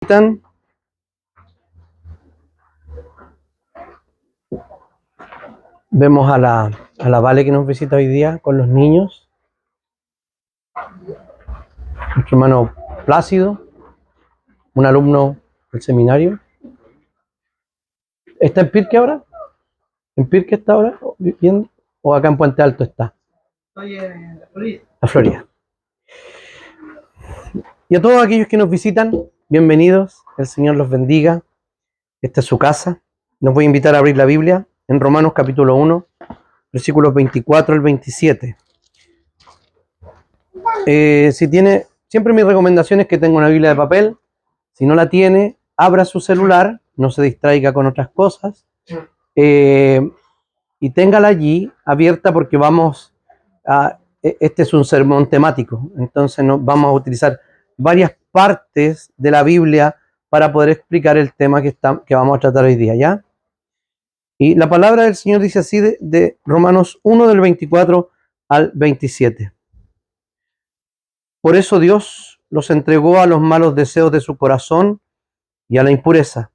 Están. Vemos a la Vale que nos visita hoy día con los niños. Nuestro hermano Plácido, un alumno del seminario. ¿Está en Pirque ahora? ¿En Pirque está ahora viviendo? ¿O acá en Puente Alto está? Estoy en la Florida. La Florida. Y a todos aquellos que nos visitan, bienvenidos. El Señor los bendiga. Esta es su casa. Nos voy a invitar a abrir la Biblia en Romanos capítulo 1, versículos 24 al 27. Si tiene, siempre mi recomendación es que tenga una Biblia de papel. Si no la tiene, abra su celular, no se distraiga con otras cosas, y téngala allí abierta porque este es un sermón temático, entonces vamos a utilizar varias partes de la Biblia para poder explicar el tema que vamos a tratar hoy día, ¿ya? Y la palabra del Señor dice así de Romanos 1 del 24 al 27. Por eso Dios los entregó a los malos deseos de su corazón y a la impureza,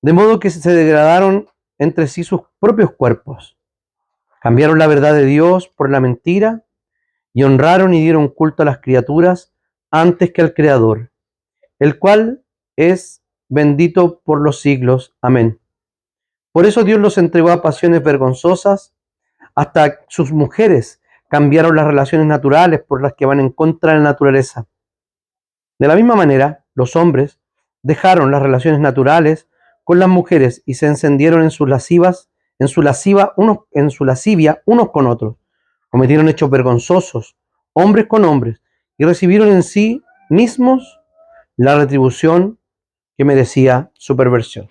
de modo que se degradaron entre sí sus propios cuerpos. Cambiaron la verdad de Dios por la mentira y honraron y dieron culto a las criaturas antes que al Creador, el cual es bendito por los siglos. Amén. Por eso Dios los entregó a pasiones vergonzosas, hasta sus mujeres cambiaron las relaciones naturales por las que van en contra de la naturaleza. De la misma manera, los hombres dejaron las relaciones naturales con las mujeres y se encendieron en su lascivia unos con otros. Cometieron hechos vergonzosos, hombres con hombres, y recibieron en sí mismos la retribución que merecía su perversión.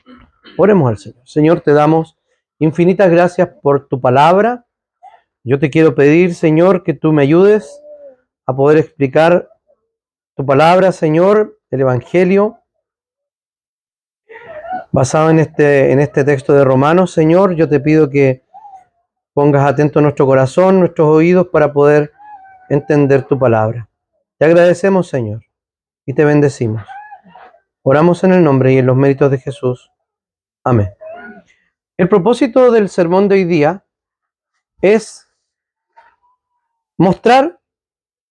Oremos al Señor. Señor, te damos infinitas gracias por tu palabra. Yo te quiero pedir, Señor, que tú me ayudes a poder explicar tu palabra, Señor, el Evangelio, basado en este texto de Romanos. Señor, yo te pido que pongas atento nuestro corazón, nuestros oídos, para poder entender tu palabra. Te agradecemos, Señor, y te bendecimos. Oramos en el nombre y en los méritos de Jesús. Amén. El propósito del sermón de hoy día es mostrar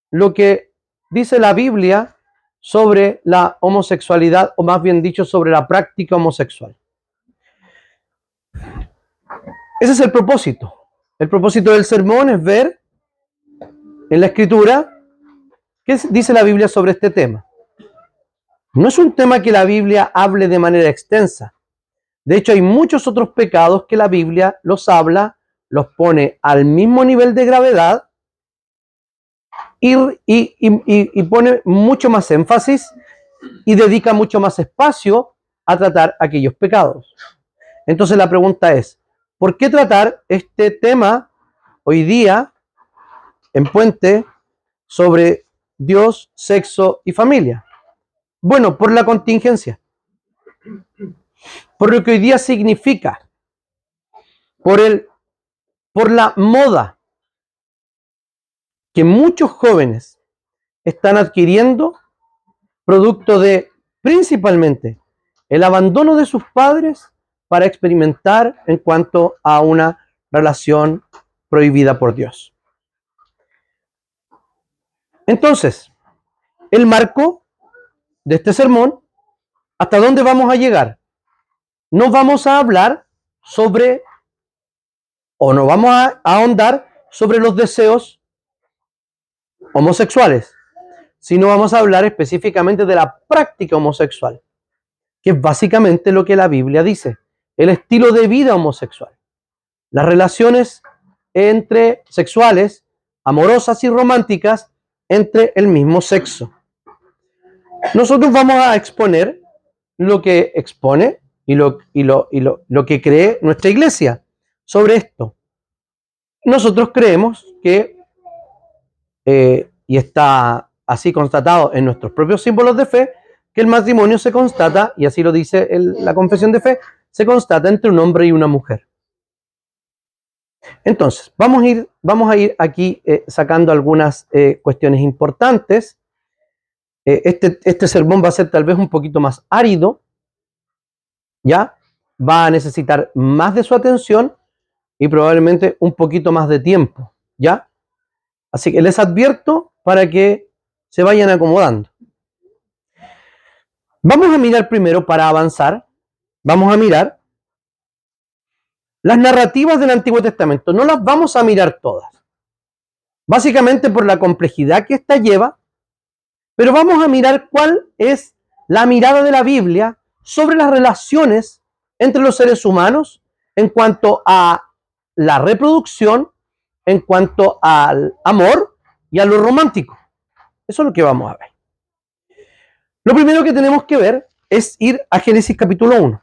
lo que dice la Biblia sobre la homosexualidad, o más bien dicho, sobre la práctica homosexual. Ese es el propósito. El propósito del sermón es ver en la Escritura qué dice la Biblia sobre este tema. No es un tema que la Biblia hable de manera extensa. De hecho, hay muchos otros pecados que la Biblia los habla, los pone al mismo nivel de gravedad y pone mucho más énfasis y dedica mucho más espacio a tratar aquellos pecados. Entonces la pregunta es, ¿por qué tratar este tema hoy día en Puente sobre Dios, sexo y familia? Bueno, por la contingencia, por lo que hoy día significa, por la moda que muchos jóvenes están adquiriendo, producto de principalmente el abandono de sus padres para experimentar en cuanto a una relación prohibida por Dios. Entonces, el marco de este sermón, ¿hasta dónde vamos a llegar? No vamos a hablar sobre, o no vamos a ahondar sobre los deseos homosexuales, sino vamos a hablar específicamente de la práctica homosexual, que es básicamente lo que la Biblia dice, el estilo de vida homosexual, las relaciones entre sexuales, amorosas y románticas entre el mismo sexo. Nosotros vamos a exponer lo que expone y lo que cree nuestra iglesia sobre esto. Nosotros creemos que, y está así constatado en nuestros propios símbolos de fe, que el matrimonio se constata, y así lo dice la confesión de fe, se constata entre un hombre y una mujer. Entonces, vamos a ir aquí sacando algunas cuestiones importantes Este sermón va a ser tal vez un poquito más árido, ¿ya? Va a necesitar más de su atención y probablemente un poquito más de tiempo, ¿ya? Así que les advierto para que se vayan acomodando. Vamos a mirar primero, para avanzar, vamos a mirar las narrativas del Antiguo Testamento. No las vamos a mirar todas, básicamente por la complejidad que esta lleva, pero vamos a mirar cuál es la mirada de la Biblia sobre las relaciones entre los seres humanos en cuanto a la reproducción, en cuanto al amor y a lo romántico. Eso es lo que vamos a ver. Lo primero que tenemos que ver es ir a Génesis capítulo 1.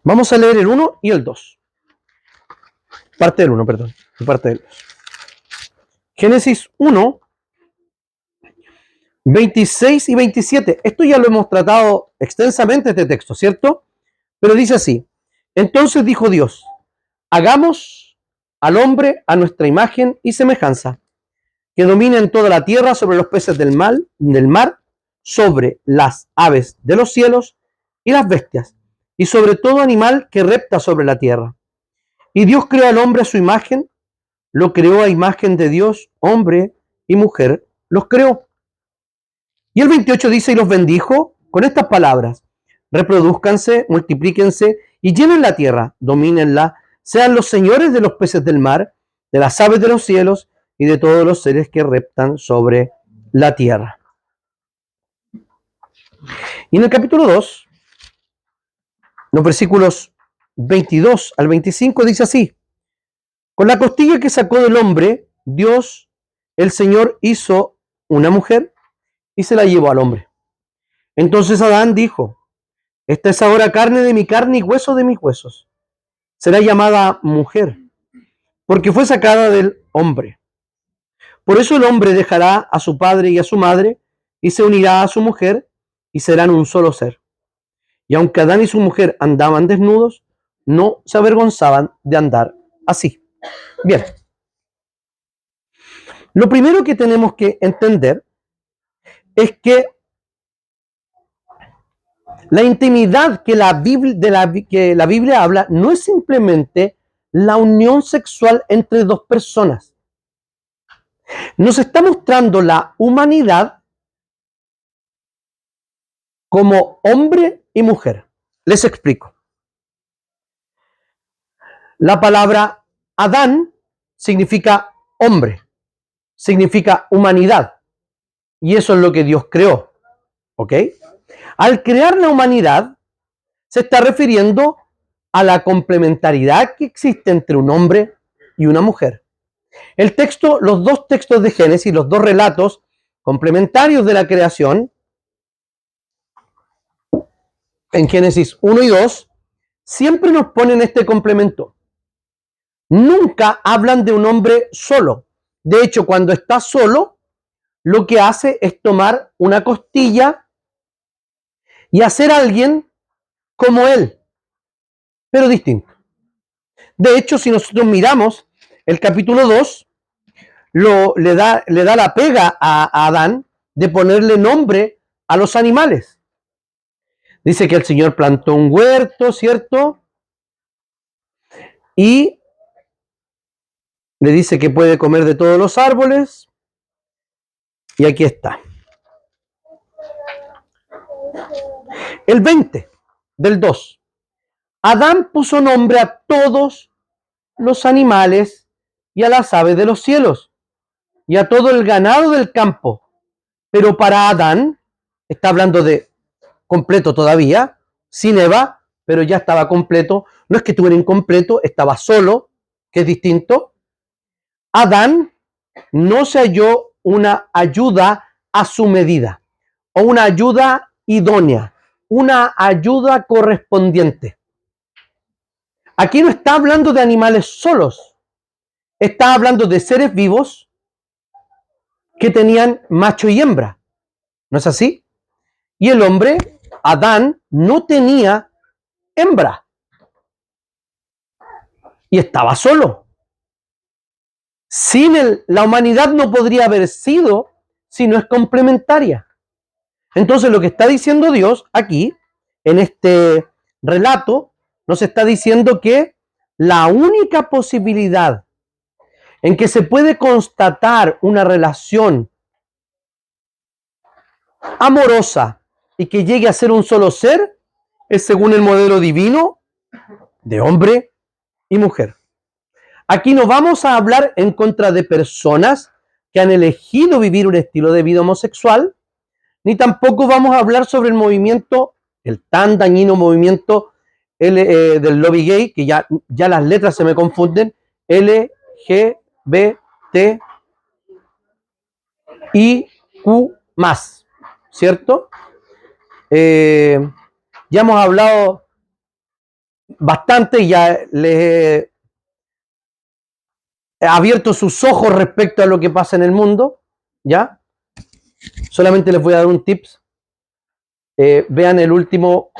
Vamos a leer el 1 y el 2. Parte del 1, perdón. Parte del 2. Génesis 1, 26 y 27. Esto ya lo hemos tratado extensamente, este texto, ¿cierto? Pero dice así: entonces dijo Dios, hagamos al hombre a nuestra imagen y semejanza, que domine en toda la tierra, sobre los peces del mar, sobre las aves de los cielos y las bestias, y sobre todo animal que repta sobre la tierra. Y Dios creó al hombre a su imagen, lo creó a imagen de Dios, hombre y mujer los creó. Y el 28 dice, y los bendijo con estas palabras: reproduzcanse, multiplíquense y llenen la tierra, domínenla, sean los señores de los peces del mar, de las aves de los cielos y de todos los seres que reptan sobre la tierra. Y en el capítulo 2, los versículos 22 al 25 dice así: con la costilla que sacó del hombre, Dios, el Señor, hizo una mujer y se la llevó al hombre. Entonces Adán dijo, esta es ahora carne de mi carne y hueso de mis huesos. Será llamada mujer, porque fue sacada del hombre. Por eso el hombre dejará a su padre y a su madre y se unirá a su mujer y serán un solo ser. Y aunque Adán y su mujer andaban desnudos, no se avergonzaban de andar así. Bien. Lo primero que tenemos que entender es que la intimidad que la Biblia habla no es simplemente la unión sexual entre dos personas. Nos está mostrando la humanidad como hombre y mujer. Les explico. La palabra Adán significa hombre, significa humanidad. Y eso es lo que Dios creó. ¿Ok? Al crear la humanidad, se está refiriendo a la complementariedad que existe entre un hombre y una mujer. El texto, los dos textos de Génesis, los dos relatos complementarios de la creación, en Génesis 1 y 2, siempre nos ponen este complemento. Nunca hablan de un hombre solo. De hecho, cuando está solo, lo que hace es tomar una costilla y hacer a alguien como él, pero distinto. De hecho, si nosotros miramos el capítulo 2, le da la pega a Adán de ponerle nombre a los animales. Dice que el Señor plantó un huerto, ¿cierto? Y le dice que puede comer de todos los árboles. Y aquí está. El 20 del 2. Adán puso nombre a todos los animales y a las aves de los cielos y a todo el ganado del campo. Pero para Adán, está hablando de completo todavía, sin Eva, pero ya estaba completo. No es que estuviera incompleto, estaba solo, que es distinto. Adán no se halló una ayuda a su medida, o una ayuda idónea, una ayuda correspondiente. Aquí no está hablando de animales solos, está hablando de seres vivos que tenían macho y hembra. ¿No es así? Y el hombre, Adán, no tenía hembra. Y estaba solo. Sin él, la humanidad no podría haber sido si no es complementaria. Entonces lo que está diciendo Dios aquí, en este relato, nos está diciendo que la única posibilidad en que se puede constatar una relación amorosa y que llegue a ser un solo ser es según el modelo divino de hombre y mujer. Aquí no vamos a hablar en contra de personas que han elegido vivir un estilo de vida homosexual, ni tampoco vamos a hablar sobre el movimiento, el tan dañino movimiento del lobby gay, que ya las letras se me confunden, LGBTIQ+, ¿cierto? Ya hemos hablado bastante, ya les he abierto sus ojos respecto a lo que pasa en el mundo, ¿ya? Solamente les voy a dar un tips. Vean el último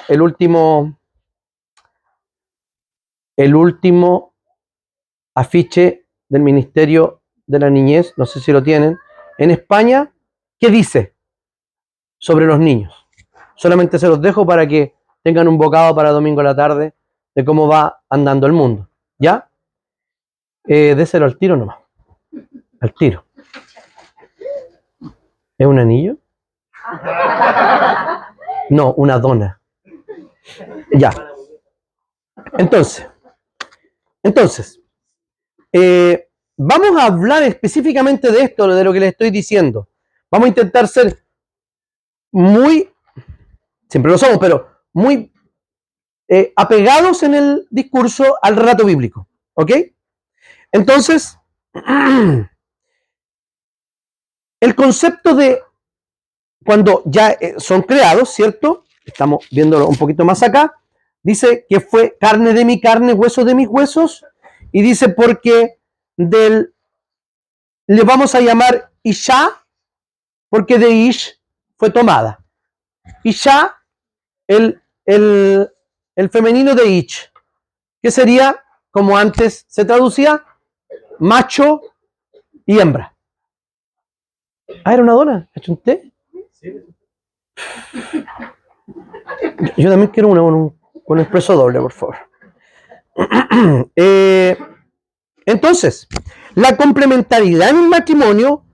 afiche del Ministerio de la Niñez, no sé si lo tienen, en España, ¿qué dice sobre los niños? Solamente se los dejo para que tengan un bocado para domingo a la tarde de cómo va andando el mundo, ¿ya? Déselo al tiro nomás, al tiro. ¿Es un anillo? No, una dona. Ya. Entonces, vamos a hablar específicamente de esto, de lo que les estoy diciendo. Vamos a intentar ser muy, siempre lo somos, pero muy apegados en el discurso al relato bíblico. ¿Ok? Entonces, el concepto de cuando ya son creados, ¿cierto? Estamos viéndolo un poquito más acá. Dice que fue carne de mi carne, hueso de mis huesos. Y dice porque le vamos a llamar Isha, porque de Ish fue tomada. Isha, el femenino de Ich, que sería, como antes se traducía, macho y hembra. Ah, era una dona, ¿ha hecho un té? Yo también quiero una con expreso doble, por favor. Entonces, la complementariedad en un matrimonio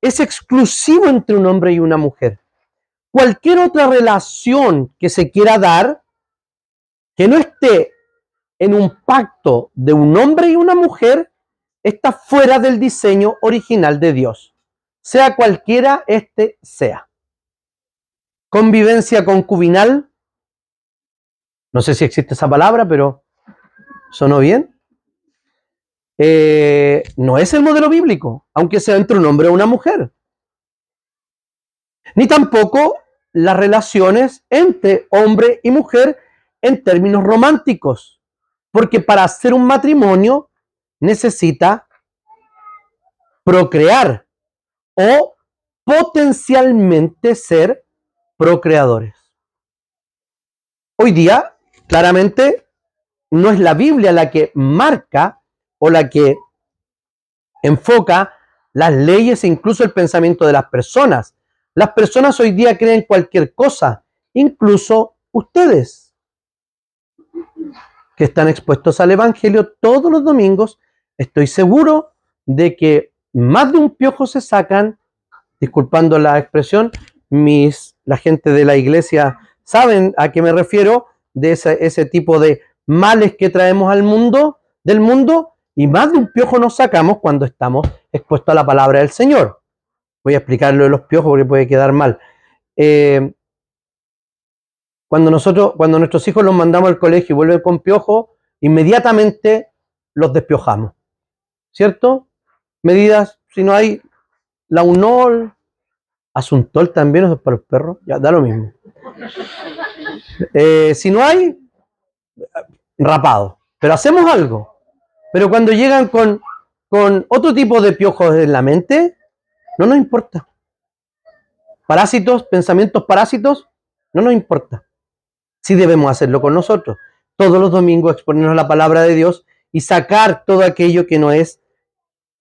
es exclusivo entre un hombre y una mujer. Cualquier otra relación que se quiera dar, que no esté en un pacto de un hombre y una mujer, está fuera del diseño original de Dios, sea cualquiera este sea. Convivencia concubinal, no sé si existe esa palabra, pero ¿sonó bien? No es el modelo bíblico, aunque sea entre un hombre o una mujer. Ni tampoco las relaciones entre hombre y mujer en términos románticos, porque para hacer un matrimonio necesita procrear o potencialmente ser procreadores. Hoy día, claramente, no es la Biblia la que marca o la que enfoca las leyes e incluso el pensamiento de las personas. Las personas hoy día creen cualquier cosa, incluso ustedes, que están expuestos al Evangelio todos los domingos. Estoy seguro de que más de un piojo se sacan, disculpando la expresión, la gente de la iglesia saben a qué me refiero, de ese tipo de males que traemos al mundo, del mundo, y más de un piojo nos sacamos cuando estamos expuestos a la palabra del Señor. Voy a explicar lo de los piojos porque puede quedar mal. Cuando nuestros hijos los mandamos al colegio y vuelven con piojo, inmediatamente los despiojamos, ¿cierto? Medidas, si no hay la UNOL, Asuntol también, eso es para los perros, ya da lo mismo. Si no hay, rapado. Pero hacemos algo. Pero cuando llegan con otro tipo de piojos en la mente, no nos importa. Parásitos, pensamientos parásitos, no nos importa. Sí debemos hacerlo con nosotros. Todos los domingos exponernos a la palabra de Dios y sacar todo aquello que no es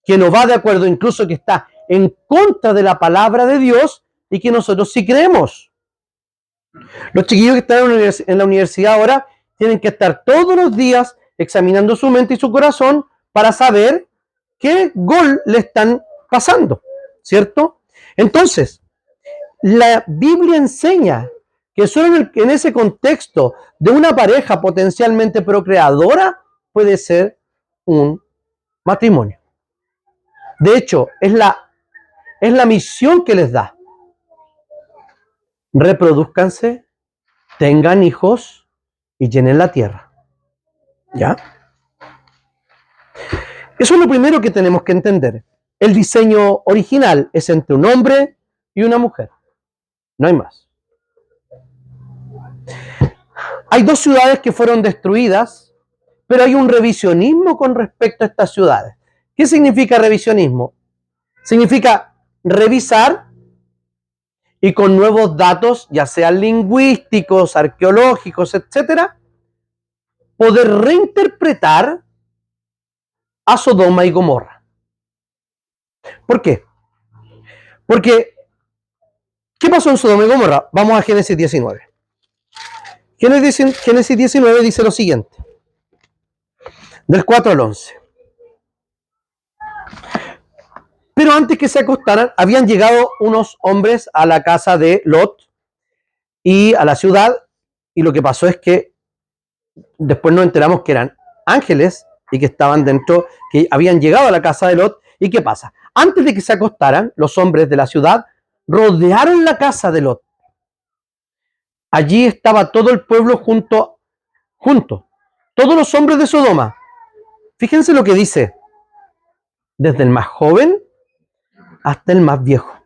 que no va de acuerdo, incluso que está en contra de la palabra de Dios y que nosotros sí creemos. Los chiquillos que están en la universidad ahora tienen que estar todos los días examinando su mente y su corazón para saber qué gol le están pasando, ¿cierto? Entonces, la Biblia enseña que solo en ese contexto de una pareja potencialmente procreadora puede ser un matrimonio. De hecho, es la misión que les da. Reproduzcanse, tengan hijos y llenen la tierra. ¿Ya? Eso es lo primero que tenemos que entender. El diseño original es entre un hombre y una mujer. No hay más. Hay 2 ciudades que fueron destruidas, pero hay un revisionismo con respecto a estas ciudades. ¿Qué significa revisionismo? Significa revisar y con nuevos datos, ya sean lingüísticos, arqueológicos, etcétera, poder reinterpretar a Sodoma y Gomorra. ¿Por qué? Porque, ¿qué pasó en Sodoma y Gomorra? Vamos a Génesis 19. Génesis 19 dice lo siguiente, del 4 al 11. Pero antes que se acostaran, habían llegado unos hombres a la casa de Lot y a la ciudad, y lo que pasó es que después nos enteramos que eran ángeles y que estaban dentro, que habían llegado a la casa de Lot. ¿Y qué pasa? Antes de que se acostaran, los hombres de la ciudad rodearon la casa de Lot. Allí estaba todo el pueblo junto, todos los hombres de Sodoma. Fíjense lo que dice, desde el más joven hasta el más viejo.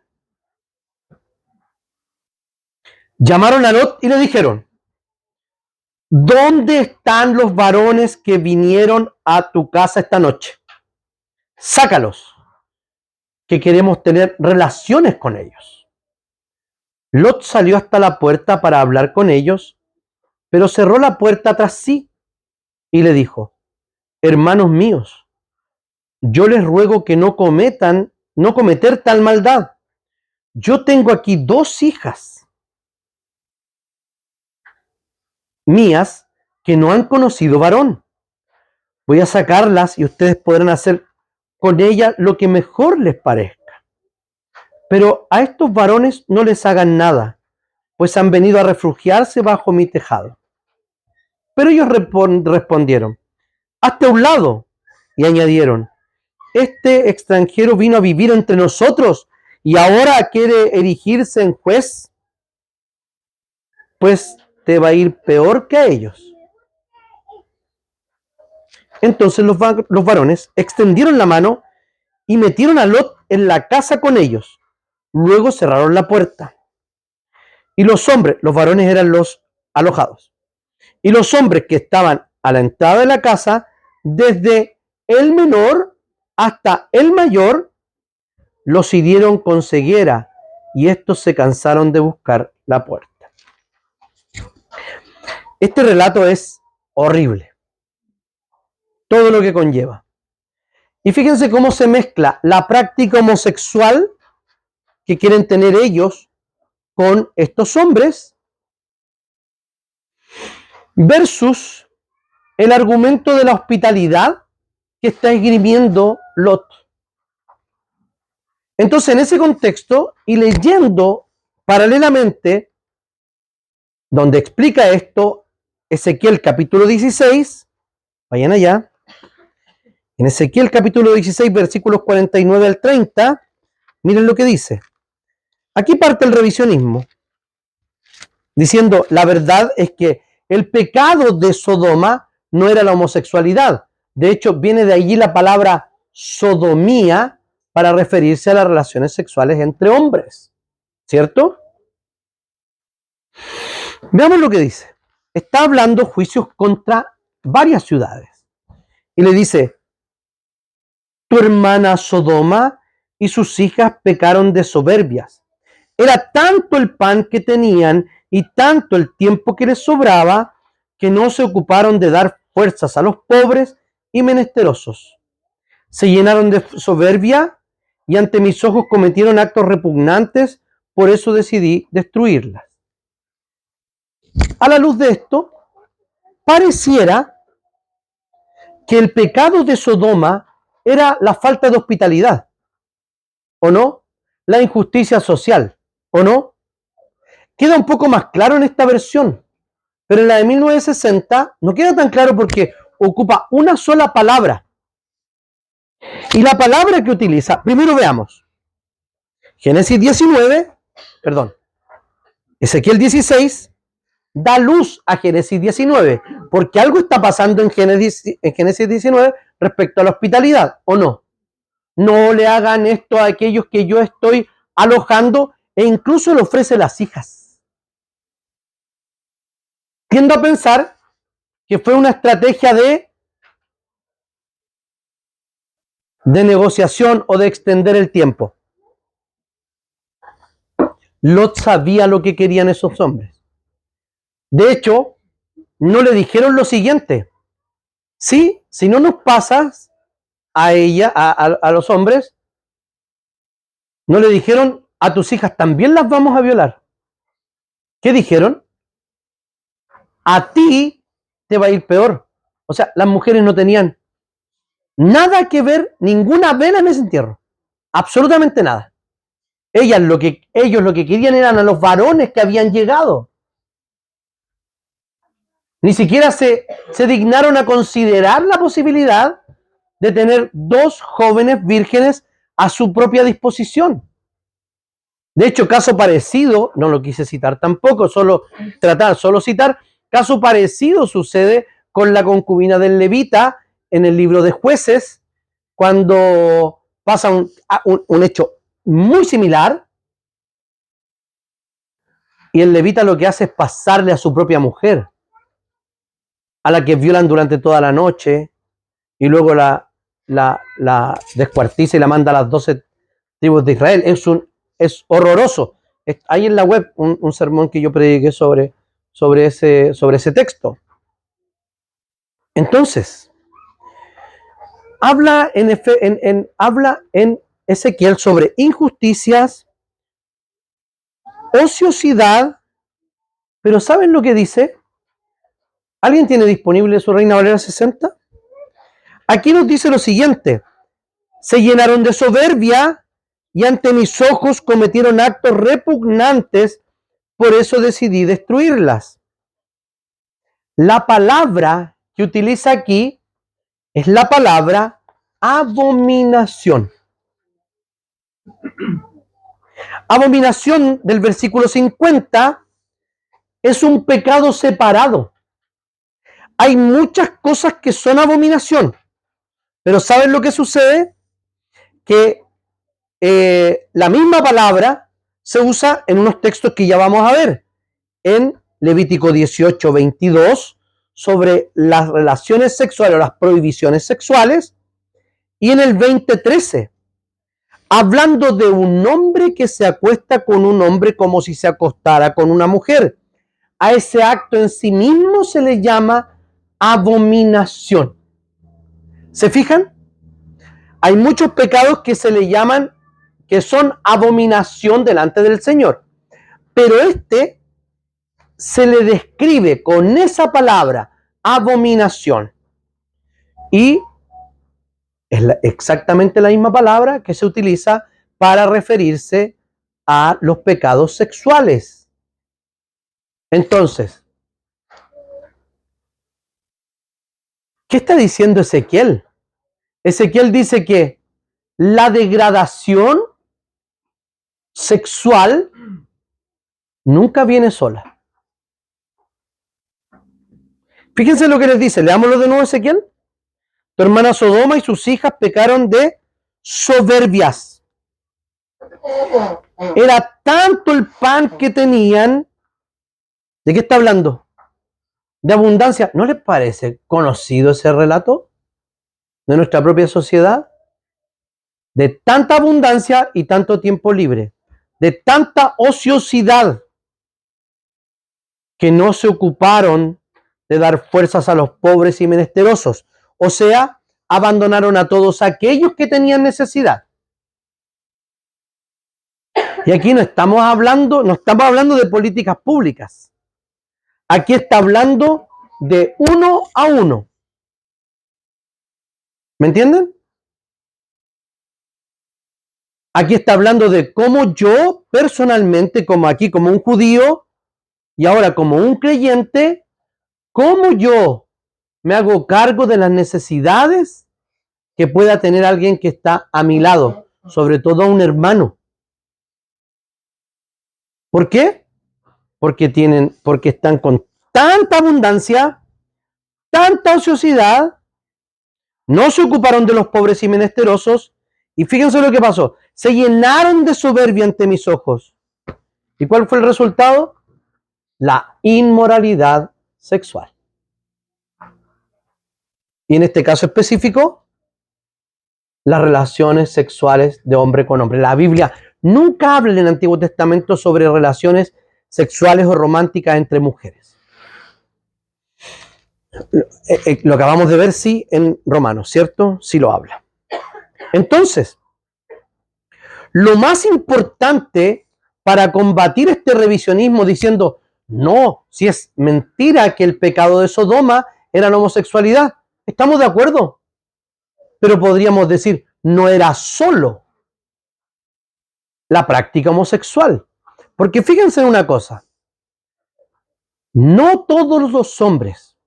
Llamaron a Lot y le dijeron, ¿dónde están los varones que vinieron a tu casa esta noche? Sácalos, que queremos tener relaciones con ellos. Lot salió hasta la puerta para hablar con ellos, pero cerró la puerta tras sí y le dijo, hermanos míos, yo les ruego que no cometer tal maldad. Yo tengo aquí 2 hijas mías que no han conocido varón. Voy a sacarlas y ustedes podrán hacer con ellas lo que mejor les parezca. Pero a estos varones no les hagan nada, pues han venido a refugiarse bajo mi tejado. Pero ellos respondieron, hazte a un lado. Y añadieron, este extranjero vino a vivir entre nosotros y ahora quiere erigirse en juez, pues te va a ir peor que a ellos. Entonces los varones extendieron la mano y metieron a Lot en la casa con ellos. Luego cerraron la puerta. Y los varones eran los alojados. Y los hombres que estaban a la entrada de la casa, desde el menor hasta el mayor, los hirieron con ceguera y estos se cansaron de buscar la puerta. Este relato es horrible. Todo lo que conlleva. Y fíjense cómo se mezcla la práctica homosexual que quieren tener ellos con estos hombres versus el argumento de la hospitalidad que está esgrimiendo Lot. Entonces, en ese contexto, y leyendo paralelamente, donde explica esto, Ezequiel capítulo 16, vayan allá, en Ezequiel capítulo 16, versículos 49 al 30, miren lo que dice. Aquí parte el revisionismo, diciendo, la verdad es que el pecado de Sodoma no era la homosexualidad. De hecho, viene de allí la palabra sodomía para referirse a las relaciones sexuales entre hombres. ¿Cierto? Veamos lo que dice. Está hablando juicios contra varias ciudades. Y le dice, tu hermana Sodoma y sus hijas pecaron de soberbias. Era tanto el pan que tenían y tanto el tiempo que les sobraba que no se ocuparon de dar fuerzas a los pobres y menesterosos. se llenaron de soberbia y ante mis ojos cometieron actos repugnantes, por eso decidí destruirlas. A la luz de esto, pareciera que el pecado de Sodoma era la falta de hospitalidad, ¿o no? La injusticia social, ¿o no? Queda un poco más claro en esta versión, pero en la de 1960 no queda tan claro porque ocupa una sola palabra. Y la palabra que utiliza, primero veamos, Génesis 19, perdón, Ezequiel 16, da luz a Génesis 19, porque algo está pasando en Génesis 19 respecto a la hospitalidad, ¿o no? No le hagan esto a aquellos que yo estoy alojando, e incluso le ofrece las hijas. Tiendo a pensar que fue una estrategia de negociación o de extender el tiempo. Lot sabía lo que querían esos hombres. De hecho, no le dijeron lo siguiente: sí, si no nos pasas a ella, a los hombres, no le dijeron a tus hijas también las vamos a violar. ¿Qué dijeron? A ti te va a ir peor. O sea, las mujeres no tenían nada que ver, ninguna vela en ese entierro. Absolutamente nada. Ellos lo que querían eran a los varones que habían llegado. Ni siquiera se dignaron a considerar la posibilidad de tener dos jóvenes vírgenes a su propia disposición. De hecho, caso parecido, no lo quise citar tampoco, solo citar, caso parecido sucede con la concubina del levita en el libro de Jueces, cuando pasa un hecho muy similar, y el levita lo que hace es pasarle a su propia mujer, a la que violan durante toda la noche, y luego la descuartiza y la manda a las 12 tribus de Israel. Es horroroso. Hay en la web un sermón que yo prediqué sobre ese texto. Entonces, habla en Ezequiel sobre injusticias, ociosidad, pero ¿saben lo que dice? ¿Alguien tiene disponible su Reina Valera 60? Aquí nos dice lo siguiente: se llenaron de soberbia y ante mis ojos cometieron actos repugnantes, por eso decidí destruirlas. La palabra que utiliza aquí es la palabra abominación. Abominación del versículo 50 es un pecado separado. Hay muchas cosas que son abominación, pero ¿saben lo que sucede? Que la misma palabra se usa en unos textos que ya vamos a ver. En Levítico 18, 22, sobre las relaciones sexuales o las prohibiciones sexuales, y en el 20:13, hablando de un hombre que se acuesta con un hombre como si se acostara con una mujer. A ese acto en sí mismo se le llama abominación. ¿Se fijan? Hay muchos pecados que se le llaman, que son abominación delante del Señor, pero este se le describe con esa palabra, abominación, y es exactamente la misma palabra que se utiliza para referirse a los pecados sexuales. Entonces, ¿qué está diciendo Ezequiel? Ezequiel dice que la degradación sexual nunca viene sola. Fíjense lo que les dice, leámoslo de nuevo, Ezequiel. Tu hermana Sodoma y sus hijas pecaron de soberbias. Era tanto el pan que tenían. ¿De qué está hablando? De abundancia. ¿No les parece conocido ese relato de nuestra propia sociedad? De tanta abundancia y tanto tiempo libre. De tanta ociosidad que no se ocuparon de dar fuerzas a los pobres y menesterosos. O sea, abandonaron a todos aquellos que tenían necesidad. Y aquí no estamos hablando de políticas públicas. Aquí está hablando de uno a uno. ¿Me entienden? Aquí está hablando de cómo yo personalmente, como aquí, como un judío y ahora como un creyente, cómo yo me hago cargo de las necesidades que pueda tener alguien que está a mi lado, sobre todo un hermano. ¿Por qué? Porque están con tanta abundancia, tanta ociosidad, no se ocuparon de los pobres y menesterosos, y fíjense lo que pasó, se llenaron de soberbia ante mis ojos. ¿Y cuál fue el resultado? La inmoralidad sexual. Y en este caso específico, las relaciones sexuales de hombre con hombre. La Biblia nunca habla en el Antiguo Testamento sobre relaciones sexuales o románticas entre mujeres. Lo acabamos de ver, sí, en Romanos, ¿cierto? Sí lo habla. Entonces, lo más importante para combatir este revisionismo diciendo, no, si es mentira que el pecado de Sodoma era la homosexualidad, estamos de acuerdo. Pero podríamos decir, no era solo la práctica homosexual. Porque fíjense en una cosa, no todos los hombres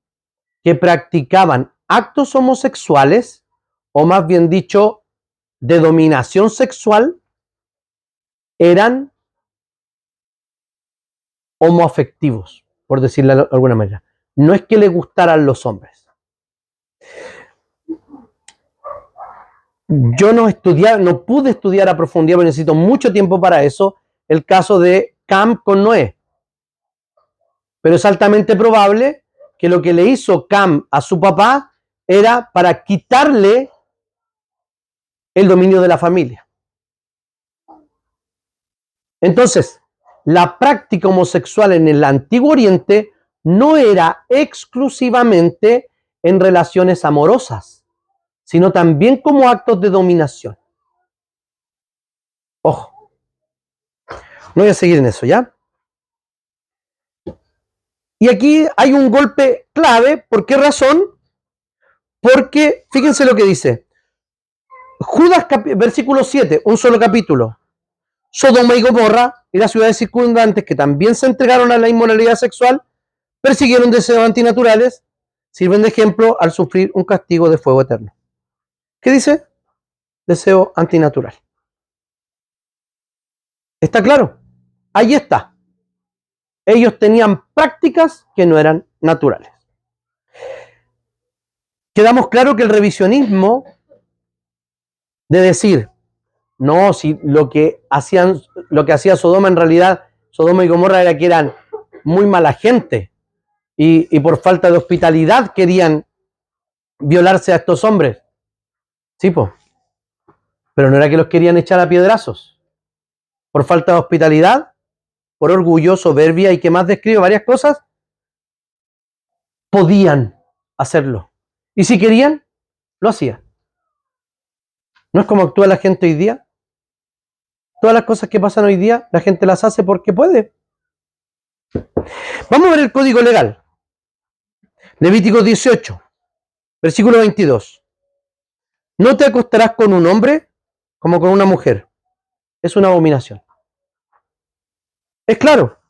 que practicaban actos homosexuales, o más bien dicho, de dominación sexual, eran homoafectivos, por decirlo de alguna manera. No es que le gustaran los hombres. Yo no pude estudiar a profundidad, porque necesito mucho tiempo para eso, el caso de Cam con Noé. Pero es altamente probable que lo que le hizo Cam a su papá era para quitarle el dominio de la familia. Entonces, la práctica homosexual en el Antiguo Oriente no era exclusivamente en relaciones amorosas, sino también como actos de dominación. Ojo, no voy a seguir en eso, ¿ya? Y aquí hay un golpe clave. ¿Por qué razón? Porque, fíjense lo que dice. Judas, versículo 7, un solo capítulo. Sodoma y Gomorra y las ciudades circundantes que también se entregaron a la inmoralidad sexual, persiguieron deseos antinaturales, sirven de ejemplo al sufrir un castigo de fuego eterno. ¿Qué dice? Deseo antinatural. ¿Está claro? Ahí está. Ellos tenían prácticas que no eran naturales. Quedamos claro que el revisionismo de decir, no, si lo que hacía Sodoma en realidad, Sodoma y Gomorra era que eran muy mala gente y por falta de hospitalidad querían violarse a estos hombres. Sí, pues. Pero no era que los querían echar a piedrazos. Por falta de hospitalidad, por orgullo, soberbia y que más describe varias cosas, podían hacerlo. Y si querían, lo hacían. ¿No es como actúa la gente hoy día? Todas las cosas que pasan hoy día, la gente las hace porque puede. Vamos a ver el código legal. Levítico 18, versículo 22. No te acostarás con un hombre como con una mujer. Es una abominación. Es claro.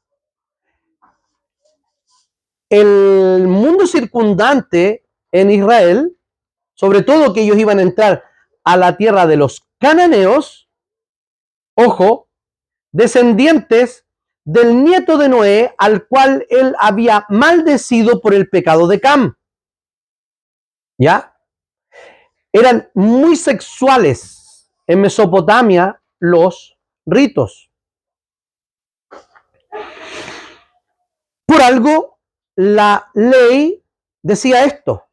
El mundo circundante en Israel, sobre todo que ellos iban a entrar a la tierra de los cananeos, ojo, descendientes del nieto de Noé, al cual él había maldecido por el pecado de Cam. ¿Ya? Eran muy sexuales en Mesopotamia los ritos. Por algo, la ley decía esto.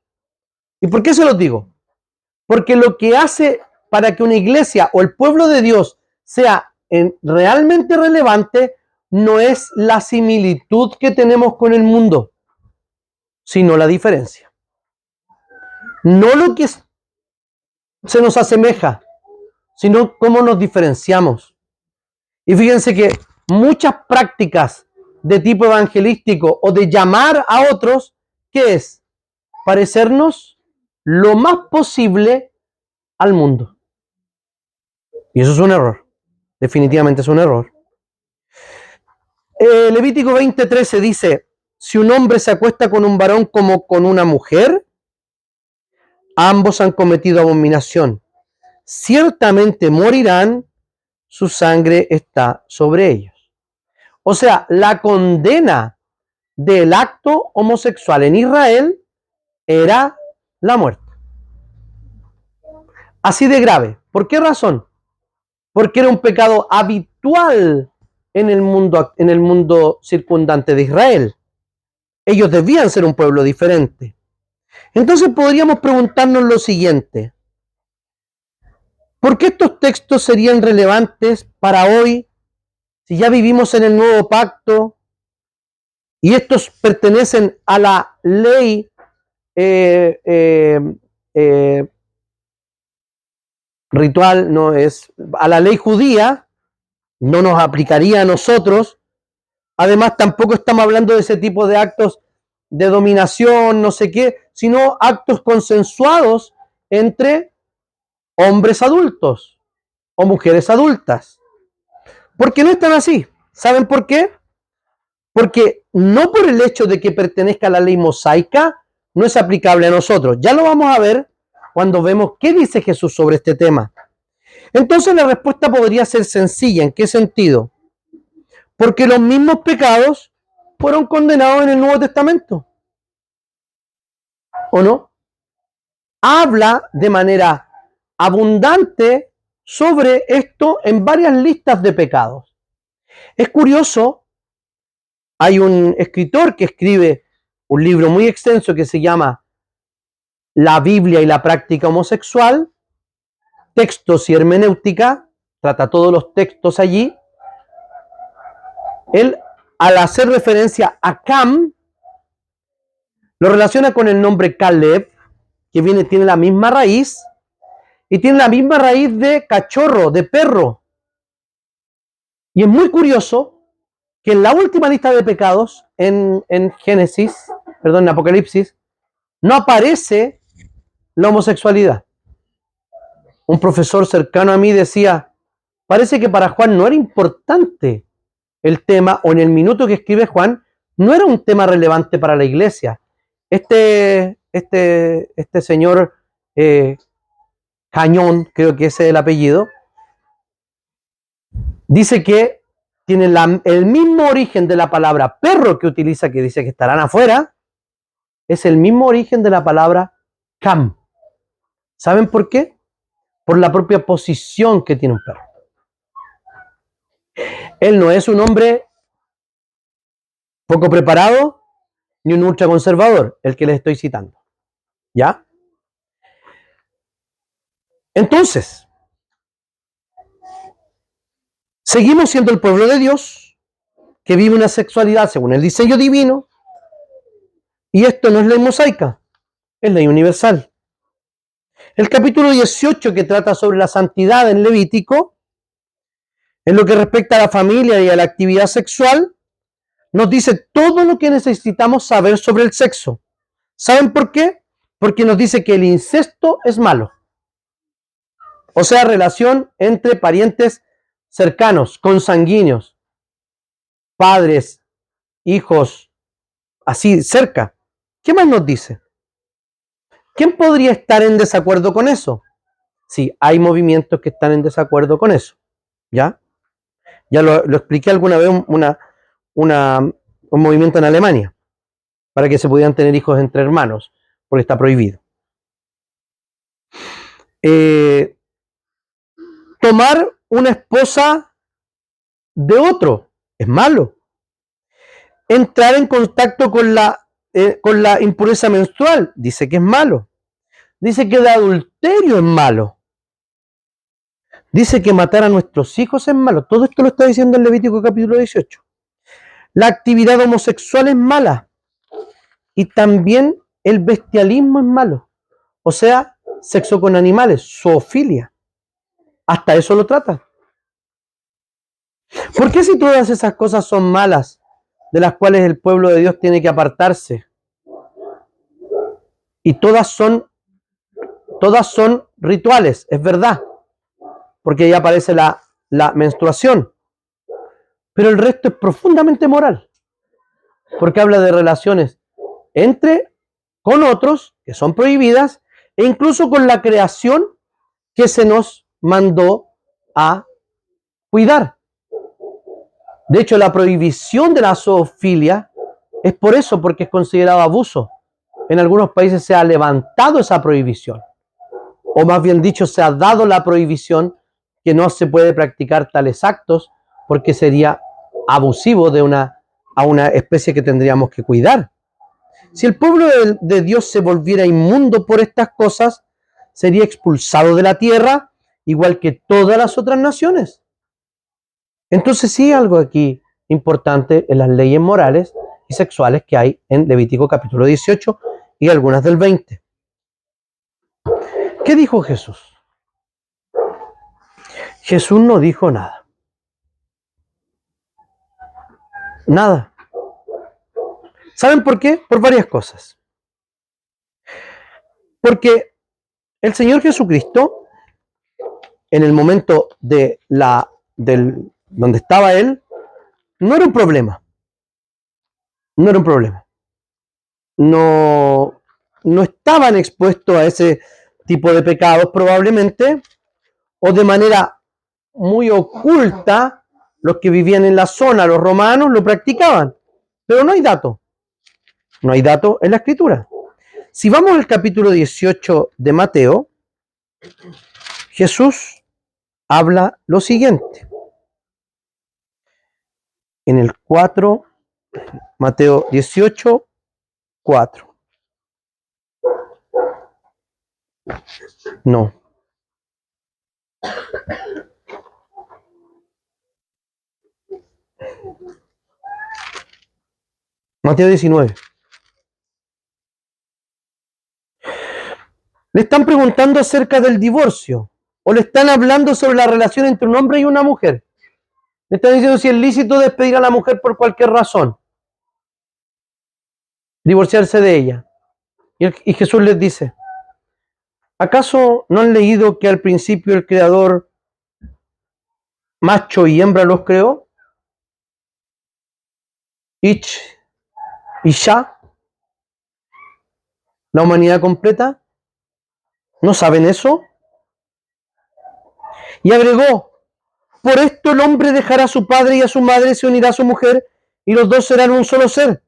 ¿Y por qué se los digo? Porque lo que hace para que una iglesia o el pueblo de Dios sea realmente relevante no es la similitud que tenemos con el mundo, sino la diferencia. No lo que se nos asemeja, sino cómo nos diferenciamos. Y fíjense que muchas prácticas de tipo evangelístico o de llamar a otros, ¿qué es? Parecernos lo más posible al mundo. Y eso es un error. Definitivamente es un error. Levítico 20:13 dice, si un hombre se acuesta con un varón como con una mujer, ambos han cometido abominación. Ciertamente morirán, su sangre está sobre ellos. O sea, la condena del acto homosexual en Israel era la muerte. Así de grave. ¿Por qué razón? Porque era un pecado habitual en el mundo circundante de Israel. Ellos debían ser un pueblo diferente. Entonces podríamos preguntarnos lo siguiente. ¿Por qué estos textos serían relevantes para hoy si ya vivimos en el nuevo pacto y estos pertenecen a la ley ritual, no es a la ley judía, no nos aplicaría a nosotros? Además, tampoco estamos hablando de ese tipo de actos de dominación, no sé qué, sino actos consensuados entre hombres adultos o mujeres adultas. Porque no están así. ¿Saben por qué? Porque no por el hecho de que pertenezca a la ley mosaica, no es aplicable a nosotros. Ya lo vamos a ver cuando vemos qué dice Jesús sobre este tema. Entonces la respuesta podría ser sencilla. ¿En qué sentido? Porque los mismos pecados fueron condenados en el Nuevo Testamento. ¿O no? Habla de manera abundante sobre esto en varias listas de pecados. Es curioso, hay un escritor que escribe un libro muy extenso que se llama La Biblia y la práctica homosexual, textos y hermenéutica, trata todos los textos allí. Él, al hacer referencia a Cam, lo relaciona con el nombre Caleb, que tiene la misma raíz, y tiene la misma raíz de cachorro, de perro. Y es muy curioso que en la última lista de pecados, en Apocalipsis, no aparece la homosexualidad. Un profesor cercano a mí decía, parece que para Juan no era importante el tema, o en el minuto que escribe Juan, no era un tema relevante para la iglesia. Este señor Cañón, creo que ese es el apellido, dice que tiene el mismo origen de la palabra perro que utiliza, que dice que estarán afuera, es el mismo origen de la palabra cam. ¿Saben por qué? Por la propia posición que tiene un perro. Él no es un hombre poco preparado ni un ultraconservador, el que les estoy citando. ¿Ya? Entonces, seguimos siendo el pueblo de Dios que vive una sexualidad según el diseño divino, y esto no es ley mosaica, es ley universal. El capítulo 18, que trata sobre la santidad en Levítico, en lo que respecta a la familia y a la actividad sexual, nos dice todo lo que necesitamos saber sobre el sexo. ¿Saben por qué? Porque nos dice que el incesto es malo. O sea, relación entre parientes cercanos, consanguíneos, padres, hijos, así cerca. ¿Qué más nos dice? ¿Quién podría estar en desacuerdo con eso? Sí, hay movimientos que están en desacuerdo con eso. ¿Ya? Ya lo expliqué alguna vez, un movimiento en Alemania, para que se pudieran tener hijos entre hermanos, porque está prohibido. Tomar una esposa de otro es malo. Entrar en contacto con la impureza menstrual, dice que es malo. Dice que de adulterio es malo. Dice que matar a nuestros hijos es malo. Todo esto lo está diciendo en Levítico capítulo 18. La actividad homosexual es mala. Y también el bestialismo es malo. O sea, sexo con animales, zoofilia. Hasta eso lo trata. ¿Por qué si todas esas cosas son malas, de las cuales el pueblo de Dios tiene que apartarse? Y todas son rituales, es verdad, porque ahí aparece la menstruación. Pero el resto es profundamente moral, porque habla de relaciones con otros, que son prohibidas, e incluso con la creación que se nos mandó a cuidar. De hecho, la prohibición de la zoofilia es por eso, porque es considerado abuso. En algunos países se ha levantado esa prohibición, o más bien dicho, se ha dado la prohibición que no se puede practicar tales actos porque sería abusivo a una especie que tendríamos que cuidar. Si el pueblo de Dios se volviera inmundo por estas cosas, sería expulsado de la tierra, igual que todas las otras naciones. Entonces sí hay algo aquí importante en las leyes morales y sexuales que hay en Levítico capítulo 18 y algunas del 20. ¿Qué dijo Jesús? Jesús no dijo nada. Nada. ¿Saben por qué? Por varias cosas. Porque el Señor Jesucristo, en el momento donde estaba Él, no era un problema. No era un problema. No estaban expuestos a ese tipo de pecados probablemente, o de manera muy oculta, los que vivían en la zona, los romanos, lo practicaban. Pero no hay dato. No hay dato en la Escritura. Si vamos al capítulo 18 de Mateo, Jesús habla lo siguiente. En el 4, Mateo 18, 4. No. Mateo 19. Le están preguntando acerca del divorcio, o le están hablando sobre la relación entre un hombre y una mujer. Le están diciendo si es lícito despedir a la mujer por cualquier razón, divorciarse de ella. Y Jesús les dice, ¿acaso no han leído que al principio el Creador macho y hembra los creó? Ich y ya, la humanidad completa. ¿No saben eso? Y agregó, por esto el hombre dejará a su padre y a su madre, se unirá a su mujer, y los dos serán un solo ser.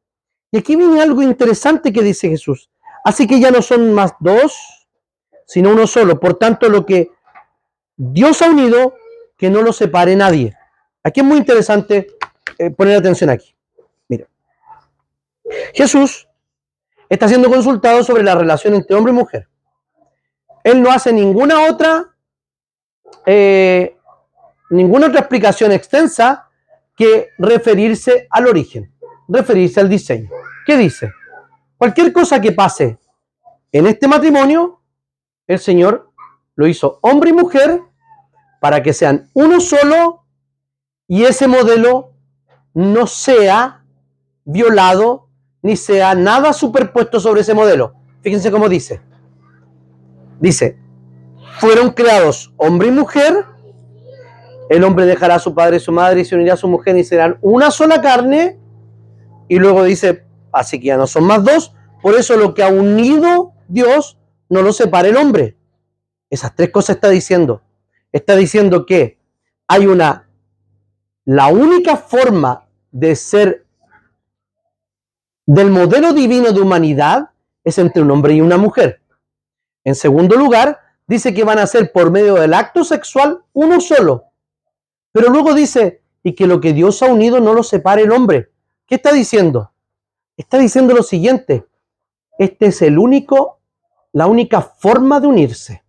Y aquí viene algo interesante que dice Jesús. Así que ya no son más dos, sino uno solo. Por tanto, lo que Dios ha unido, que no lo separe nadie. Aquí es muy interesante poner atención aquí. Mira, Jesús está siendo consultado sobre la relación entre hombre y mujer. Él no hace ninguna otra explicación extensa que referirse al origen, referirse al diseño. ¿Qué dice? Cualquier cosa que pase en este matrimonio, el Señor lo hizo hombre y mujer para que sean uno solo y ese modelo no sea violado ni sea nada superpuesto sobre ese modelo. Fíjense cómo dice. Dice, fueron creados hombre y mujer, el hombre dejará a su padre y su madre y se unirá a su mujer y serán una sola carne, y luego dice, así que ya no son más dos, por eso lo que ha unido Dios no lo separa el hombre. Esas tres cosas está diciendo. Está diciendo que hay la única forma de ser del modelo divino de humanidad es entre un hombre y una mujer. En segundo lugar, dice que van a ser por medio del acto sexual uno solo. Pero luego dice, y que lo que Dios ha unido no lo separe el hombre. ¿Qué está diciendo? Está diciendo lo siguiente. Este es la única forma de unirse.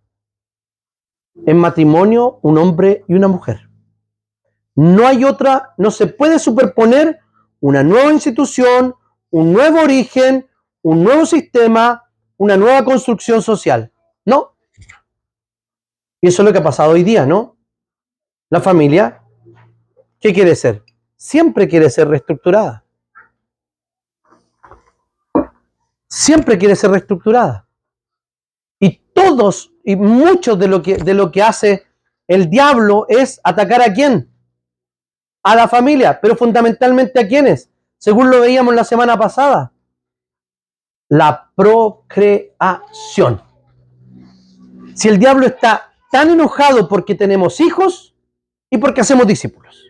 En matrimonio, un hombre y una mujer. No hay otra, no se puede superponer una nueva institución, un nuevo origen, un nuevo sistema, una nueva construcción social. No, Y eso es lo que ha pasado hoy día, ¿no? La familia, ¿qué quiere ser? Siempre quiere ser reestructurada. Siempre quiere ser reestructurada. Y todos y muchos de lo que hace el diablo es atacar ¿a quién? A la familia, pero fundamentalmente ¿a quiénes? Según lo veíamos la semana pasada, la procreación. Si el diablo está tan enojado porque tenemos hijos y porque hacemos discípulos.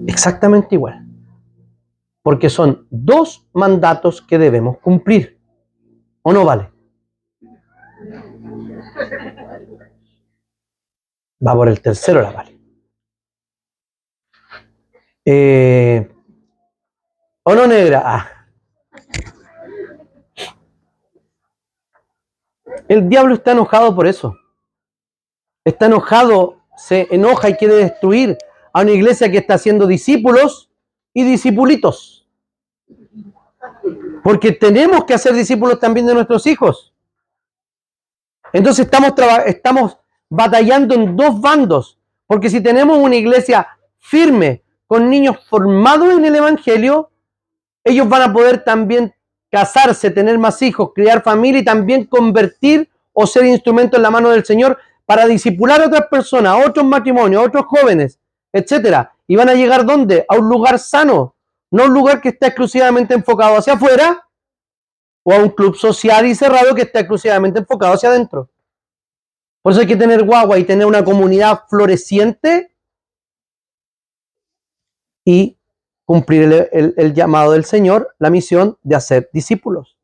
Exactamente igual. Porque son dos mandatos que debemos cumplir. ¿O no vale? Va por el tercero la vale. ¿O no, negra? El diablo está enojado por eso. Está enojado, se enoja y quiere destruir a una iglesia que está haciendo discípulos y discipulitos. Porque tenemos que hacer discípulos también de nuestros hijos. Entonces estamos batallando en dos bandos. Porque si tenemos una iglesia firme, con niños formados en el Evangelio, ellos van a poder también casarse, tener más hijos, criar familia y también convertir o ser instrumento en la mano del Señor para discipular a otras personas, a otros matrimonios, a otros jóvenes, etcétera. Y van a llegar ¿dónde? A un lugar sano, no un lugar que está exclusivamente enfocado hacia afuera o a un club social y cerrado que está exclusivamente enfocado hacia adentro. Por eso hay que tener guagua y tener una comunidad floreciente y cumplir el llamado del Señor, la misión de hacer discípulos.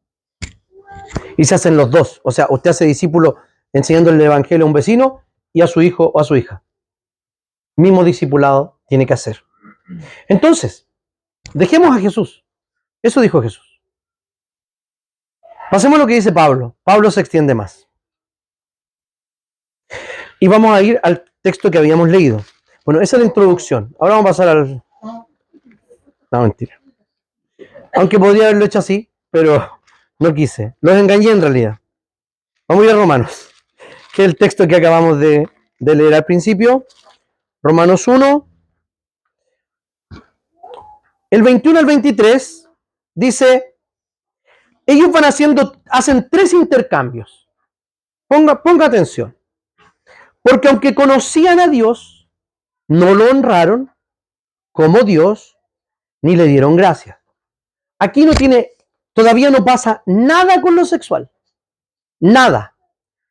Y se hacen los dos. O sea, usted hace discípulo enseñando el evangelio a un vecino y a su hijo o a su hija. Mismo discipulado tiene que hacer. Entonces, dejemos a Jesús. Eso dijo Jesús. Pasemos a lo que dice Pablo. Pablo se extiende más. Y vamos a ir al texto que habíamos leído. Bueno, esa es la introducción. Ahora vamos a pasar al... No, mentira. Aunque podría haberlo hecho así, pero no quise. Los engañé en realidad. Vamos a ir a Romanos, que es el texto que acabamos de leer al principio. Romanos 1, el 21 al 23, dice, ellos hacen tres intercambios. Ponga atención. Porque aunque conocían a Dios, no lo honraron como Dios, ni le dieron gracias. Aquí todavía no pasa nada con lo sexual. Nada.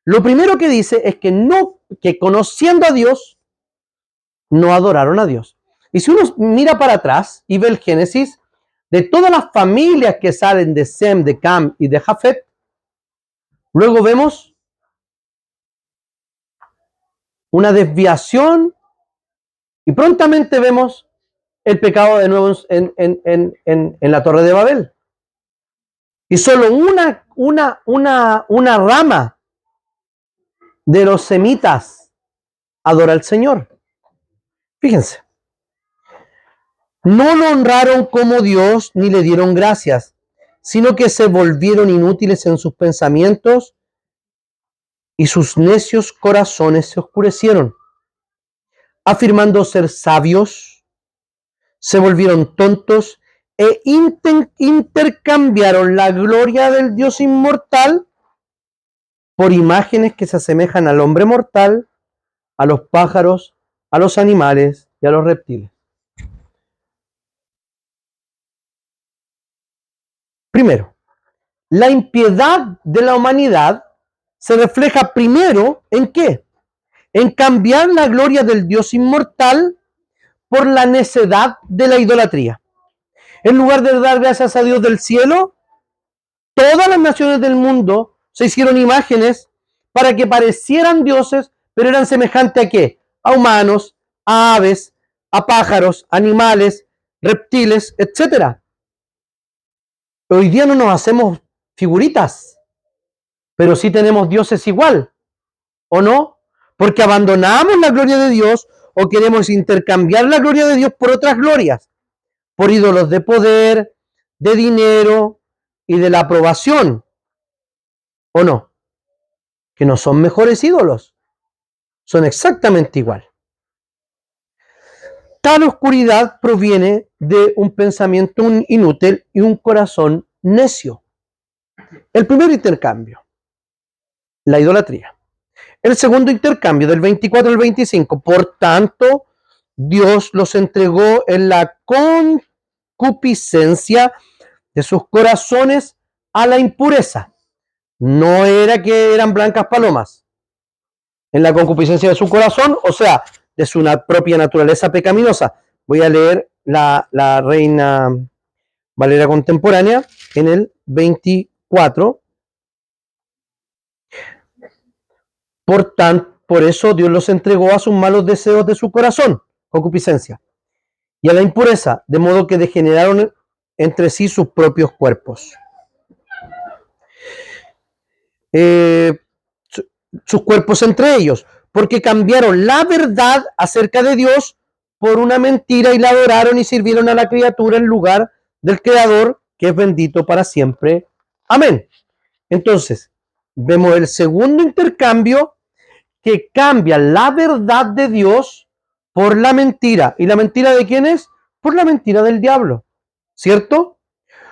Lo primero que dice es que conociendo a Dios, no adoraron a Dios. Y si uno mira para atrás y ve el Génesis, de todas las familias que salen de Sem, de Cam y de Jafet, luego vemos una desviación y prontamente vemos el pecado de nuevo en la Torre de Babel. Y solo una rama de los semitas adora al Señor. Fíjense. No lo honraron como Dios ni le dieron gracias, sino que se volvieron inútiles en sus pensamientos y sus necios corazones se oscurecieron. Afirmando ser sabios, se volvieron tontos e intercambiaron la gloria del Dios inmortal por imágenes que se asemejan al hombre mortal, a los pájaros, a los animales y a los reptiles. Primero, la impiedad de la humanidad se refleja primero ¿en qué? En cambiar la gloria del Dios inmortal por la necedad de la idolatría. En lugar de dar gracias a Dios del cielo, todas las naciones del mundo se hicieron imágenes para que parecieran dioses, pero eran semejantes ¿a qué? A humanos, a aves, a pájaros, animales, reptiles, etc. Hoy día no nos hacemos figuritas, pero sí tenemos dioses igual, ¿o no? Porque abandonamos la gloria de Dios o queremos intercambiar la gloria de Dios por otras glorias, por ídolos de poder, de dinero y de la aprobación, ¿o no? que no son mejores ídolos, son exactamente igual. Tal oscuridad proviene de un pensamiento inútil y un corazón necio. El primer intercambio, la idolatría. El segundo intercambio, del 24 al 25, por tanto, Dios los entregó en la concupiscencia de sus corazones a la impureza. No era que eran blancas palomas. En la concupiscencia de su corazón, o sea, de su propia naturaleza pecaminosa. Voy a leer la Reina Valera contemporánea en el 24. Por eso Dios los entregó a sus malos deseos de su corazón, concupiscencia, y a la impureza, de modo que degeneraron entre sí sus propios cuerpos. Sus cuerpos entre ellos, porque cambiaron la verdad acerca de Dios por una mentira y la adoraron y sirvieron a la criatura en lugar del Creador, que es bendito para siempre. Amén. Entonces, vemos el segundo intercambio, que cambia la verdad de Dios por la mentira. ¿Y la mentira de quién es? Por la mentira del diablo, ¿cierto?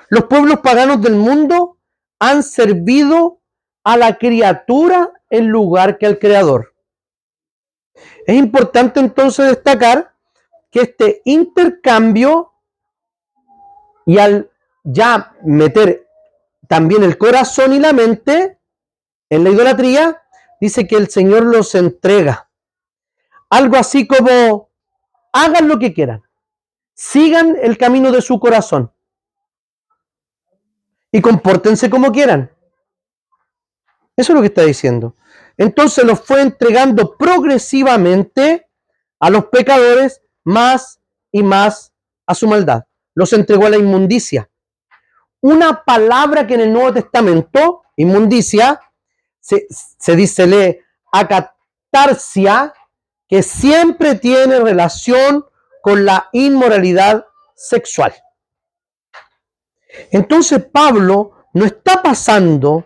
Los pueblos paganos del mundo han servido a la criatura en lugar que al Creador. Es importante entonces destacar que este intercambio, y al ya meter también el corazón y la mente en la idolatría, dice que el Señor los entrega. Algo así como, hagan lo que quieran, sigan el camino de su corazón y compórtense como quieran. Eso es lo que está diciendo. Entonces los fue entregando progresivamente a los pecadores más y más a su maldad. Los entregó a la inmundicia. Una palabra que en el Nuevo Testamento, inmundicia, se dice, lee acatarsia, que siempre tiene relación con la inmoralidad sexual. Entonces Pablo no está pensando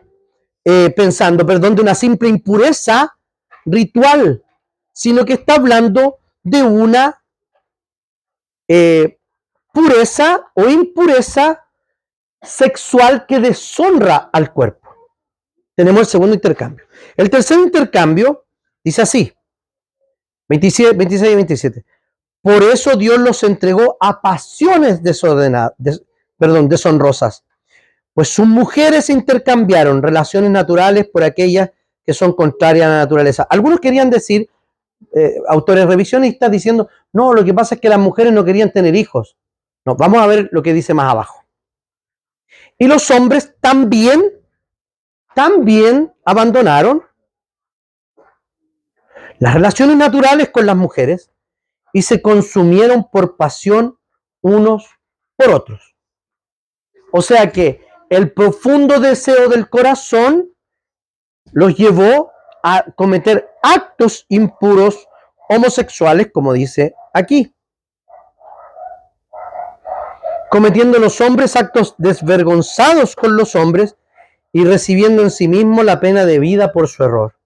de una simple impureza ritual, sino que está hablando de una pureza o impureza sexual que deshonra al cuerpo. Tenemos el segundo intercambio. El tercer intercambio dice así, 26 y 27. Por eso Dios los entregó a pasiones deshonrosas, pues sus mujeres intercambiaron relaciones naturales por aquellas que son contrarias a la naturaleza. Algunos querían decir, autores revisionistas, diciendo, no, lo que pasa es que las mujeres no querían tener hijos. No, vamos a ver lo que dice más abajo. Y los hombres también abandonaron las relaciones naturales con las mujeres y se consumieron por pasión unos por otros. O sea que el profundo deseo del corazón los llevó a cometer actos impuros homosexuales, como dice aquí. Cometiendo los hombres actos desvergonzados con los hombres y recibiendo en sí mismo la pena de vida por su error.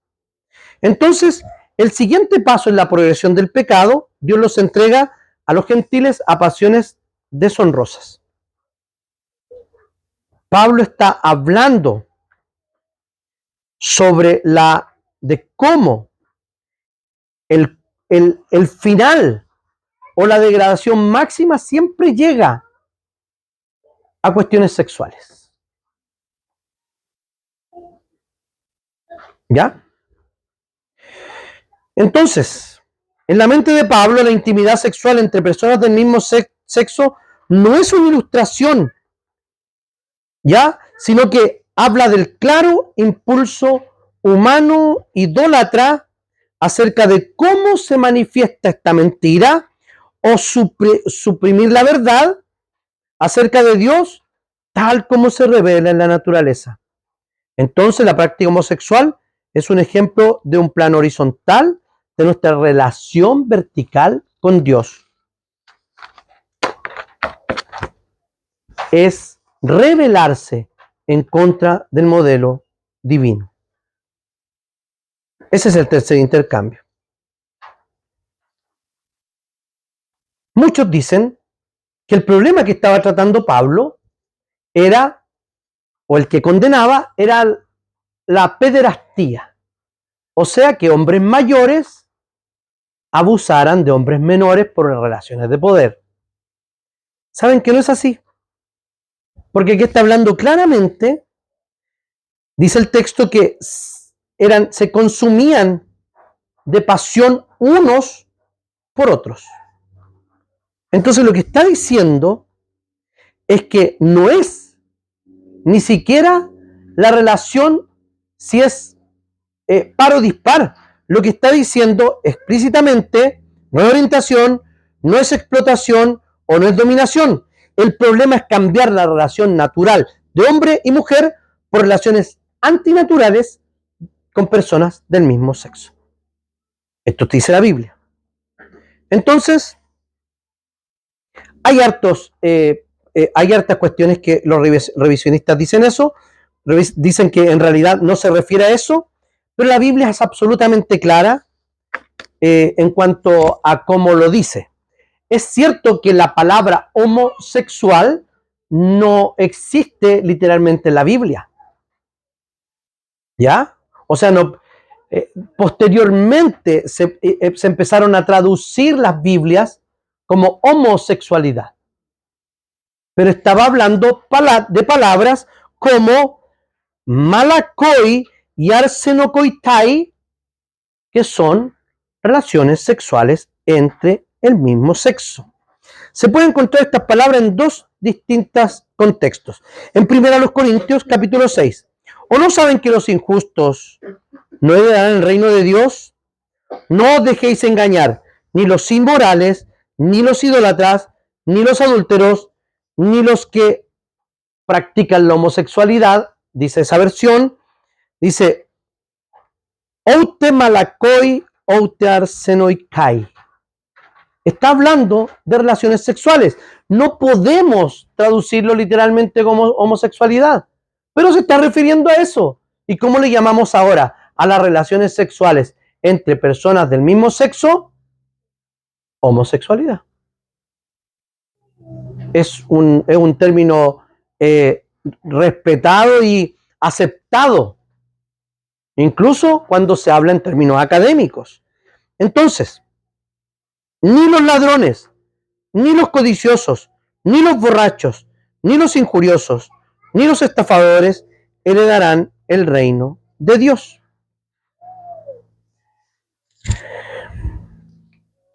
Entonces, el siguiente paso en la progresión del pecado, Dios los entrega a los gentiles a pasiones deshonrosas. Pablo está hablando sobre de cómo el final o la degradación máxima siempre llega a cuestiones sexuales. ¿Ya? Entonces, en la mente de Pablo, la intimidad sexual entre personas del mismo sexo no es una ilustración, ¿ya? Sino que habla del claro impulso humano idólatra acerca de cómo se manifiesta esta mentira o suprimir la verdad acerca de Dios tal como se revela en la naturaleza. Entonces, la práctica homosexual es un ejemplo de un plano horizontal de nuestra relación vertical con Dios. Es rebelarse en contra del modelo divino. Ese es el tercer intercambio. Muchos dicen que el problema que estaba tratando Pablo era, o el que condenaba, era la pederastía. O sea, que hombres mayores abusaran de hombres menores por relaciones de poder. ¿Saben que no es así? Porque aquí está hablando claramente, dice el texto que se consumían de pasión unos por otros. Entonces lo que está diciendo es que no es ni siquiera la relación si es par o dispar. Lo que está diciendo explícitamente no es orientación, no es explotación o no es dominación. El problema es cambiar la relación natural de hombre y mujer por relaciones antinaturales con personas del mismo sexo. Esto te dice la Biblia. Entonces, hay hartas cuestiones que los revisionistas dicen eso, dicen que en realidad no se refiere a eso, pero la Biblia es absolutamente clara en cuanto a cómo lo dice. Es cierto que la palabra homosexual no existe literalmente en la Biblia, ¿ya? O sea, no, posteriormente se empezaron a traducir las Biblias como homosexualidad. Pero estaba hablando de palabras como malakoi y arsenokoitai, que son relaciones sexuales entre el mismo sexo. Se puede encontrar estas palabras en dos distintos contextos. En 1 Corintios capítulo 6. ¿O no saben que los injustos no heredarán el reino de Dios? No os dejéis engañar, ni los inmorales, ni los idólatras, ni los adúlteros, ni los que practican la homosexualidad, dice esa versión, dice, oute malakoi, oute arsenoikai. Está hablando de relaciones sexuales. No podemos traducirlo literalmente como homosexualidad, pero se está refiriendo a eso. ¿Y cómo le llamamos ahora a las relaciones sexuales entre personas del mismo sexo? Homosexualidad. Es un término respetado y aceptado, incluso cuando se habla en términos académicos. Entonces, ni los ladrones, ni los codiciosos, ni los borrachos, ni los injuriosos, ni los estafadores heredarán el reino de Dios.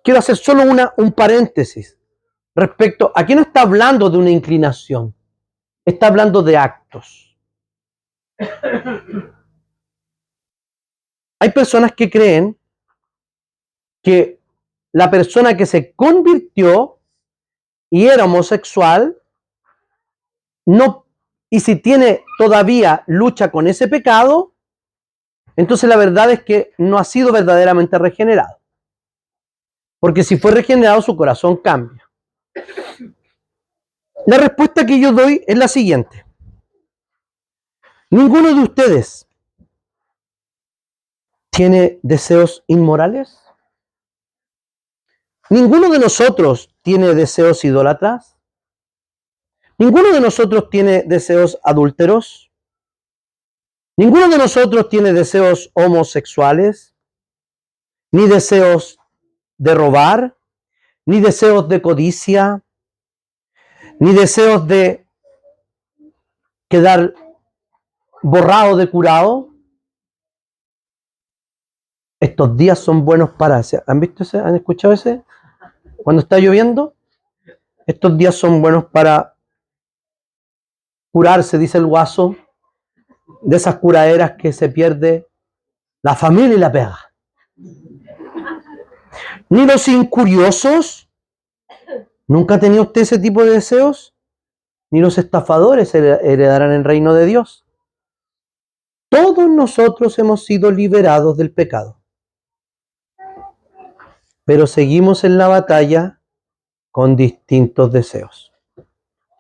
Quiero hacer solo un paréntesis respecto, aquí no está hablando de una inclinación, está hablando de actos. Hay personas que creen que la persona que se convirtió y era homosexual, no, y si tiene todavía lucha con ese pecado, entonces la verdad es que no ha sido verdaderamente regenerado. Porque si fue regenerado, su corazón cambia. La respuesta que yo doy es la siguiente. ¿Ninguno de ustedes tiene deseos inmorales? ¿Ninguno de nosotros tiene deseos idólatras? ¿Ninguno de nosotros tiene deseos adúlteros? ¿Ninguno de nosotros tiene deseos homosexuales? ¿Ni deseos de robar? ¿Ni deseos de codicia? ¿Ni deseos de quedar borrado de curado? Estos días son buenos para... ¿Han visto ese? ¿Han escuchado ese? Cuando está lloviendo, estos días son buenos para curarse, dice el guaso, de esas curaderas que se pierde la familia y la pega. Ni los incuriosos, ¿nunca ha tenido usted ese tipo de deseos? Ni los estafadores heredarán el reino de Dios. Todos nosotros hemos sido liberados del pecado. Pero seguimos en la batalla con distintos deseos.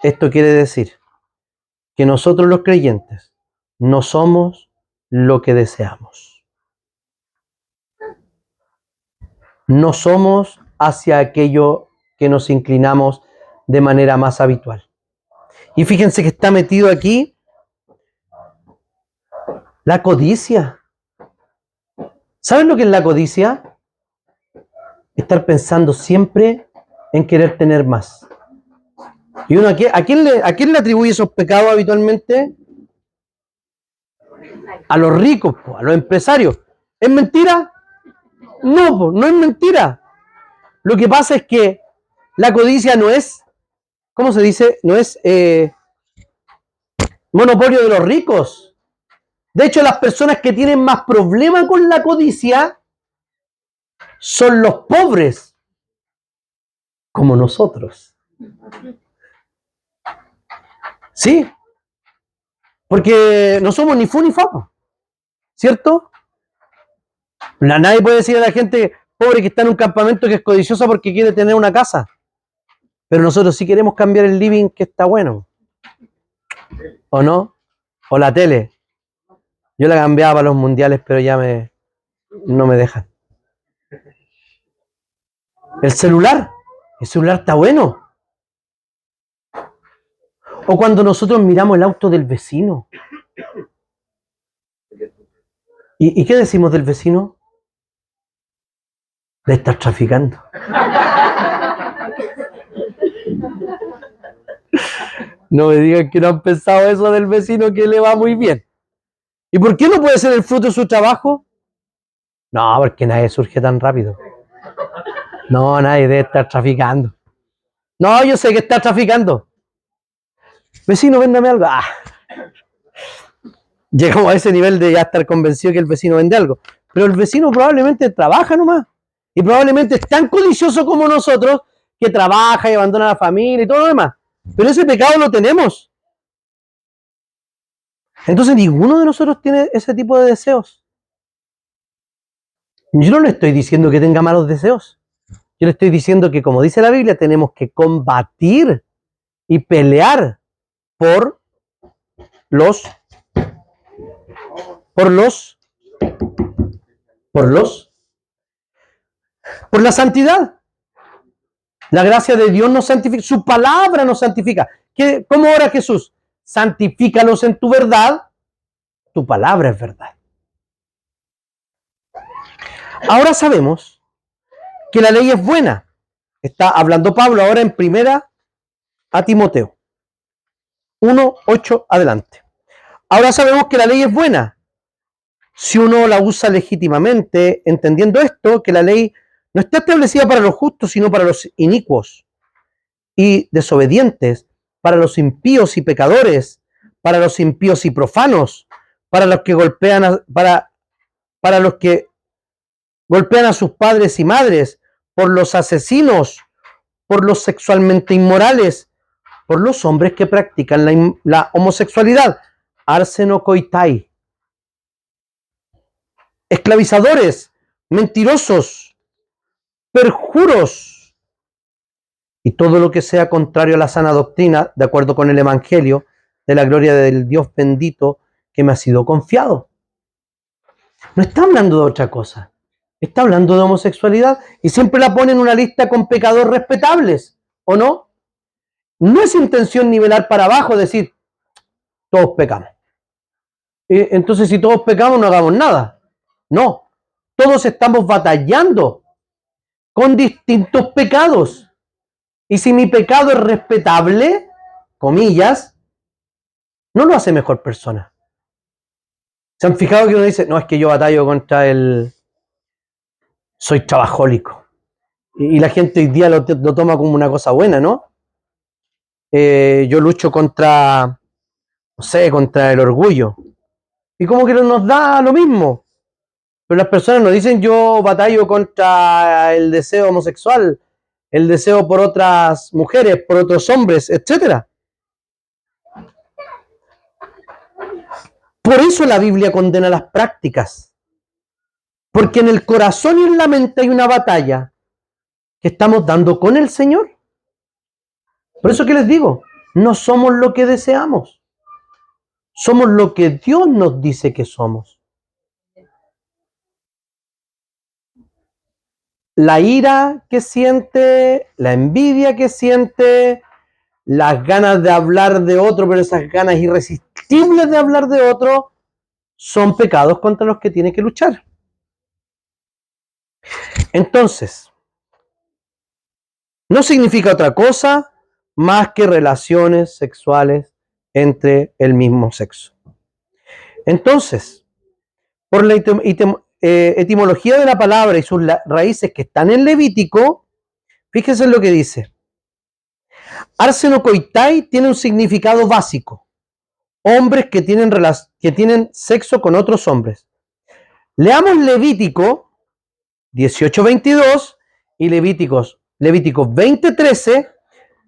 Esto quiere decir que nosotros los creyentes no somos lo que deseamos. no somos hacia aquello que nos inclinamos de manera más habitual. Y fíjense que está metido aquí la codicia. ¿Saben lo que es la codicia? Estar pensando siempre en querer tener más. ¿Y uno a quién le atribuye esos pecados habitualmente? A los ricos, a los empresarios. ¿Es mentira? No, no es mentira. Lo que pasa es que la codicia no es, ¿cómo se dice? No es monopolio de los ricos. De hecho, las personas que tienen más problema con la codicia son los pobres, como nosotros. ¿Sí? Porque no somos ni fu ni fa, ¿cierto? Nadie puede decir a la gente pobre que está en un campamento que es codiciosa porque quiere tener una casa. Pero nosotros sí queremos cambiar el living que está bueno. ¿O no? O la tele. Yo la cambiaba para los mundiales, pero ya no me dejan. El celular está bueno. O cuando nosotros miramos el auto del vecino. ¿Y qué decimos del vecino? De estar traficando. No me digan que no han pensado eso del vecino que le va muy bien. ¿Y por qué no puede ser el fruto de su trabajo? No, porque nadie surge tan rápido. No, nadie debe estar traficando. No, yo sé que está traficando. Vecino, véndame algo. Llegamos a ese nivel de ya estar convencido que el vecino vende algo. Pero el vecino probablemente trabaja nomás. Y probablemente es tan codicioso como nosotros que trabaja y abandona a la familia y todo lo demás. Pero ese pecado lo tenemos. Entonces ninguno de nosotros tiene ese tipo de deseos. Yo no le estoy diciendo que tenga malos deseos. Yo le estoy diciendo que, como dice la Biblia, tenemos que combatir y pelear por la santidad. La gracia de Dios nos santifica, su palabra nos santifica. ¿Cómo ora Jesús? Santifícalos en tu verdad, tu palabra es verdad. Ahora sabemos que la ley es buena. Está hablando Pablo ahora en primera a Timoteo 1:8 adelante. Ahora sabemos que la ley es buena si uno la usa legítimamente, entendiendo esto, que la ley no está establecida para los justos, sino para los inicuos y desobedientes, para los impíos y pecadores, para los impíos y profanos, para los que golpean para los que golpean a sus padres y madres, por los asesinos, por los sexualmente inmorales, por los hombres que practican la homosexualidad, arseno coitai, esclavizadores, mentirosos, perjuros, y todo lo que sea contrario a la sana doctrina, de acuerdo con el Evangelio, de la gloria del Dios bendito que me ha sido confiado. No está hablando de otra cosa. Está hablando de homosexualidad y siempre la pone en una lista con pecadores respetables, ¿o no? No es intención nivelar para abajo, decir, todos pecamos. Entonces, si todos pecamos, no hagamos nada. No, todos estamos batallando con distintos pecados. Y si mi pecado es respetable, comillas, no lo hace mejor persona. ¿Se han fijado que uno dice, no, es que yo batallo contra soy trabajólico? Y la gente hoy día lo toma como una cosa buena, ¿no? Yo lucho contra, no sé, contra el orgullo. Y como que nos da lo mismo. Pero las personas nos dicen, yo batallo contra el deseo homosexual, el deseo por otras mujeres, por otros hombres, etc. Por eso la Biblia condena las prácticas. Porque en el corazón y en la mente hay una batalla que estamos dando con el Señor. Por eso que les digo, no somos lo que deseamos. Somos lo que Dios nos dice que somos. la ira que siente, la envidia que siente, las ganas de hablar de otro, pero esas ganas irresistibles de hablar de otro, son pecados contra los que tiene que luchar. Entonces, no significa otra cosa más que relaciones sexuales entre el mismo sexo. Entonces, por la etimología de la palabra y sus raíces que están en Levítico, fíjense en lo que dice. Arsenokoitai tiene un significado básico. Hombres que tienen sexo con otros hombres. Leamos Levítico 18:22 y Levítico 20:13,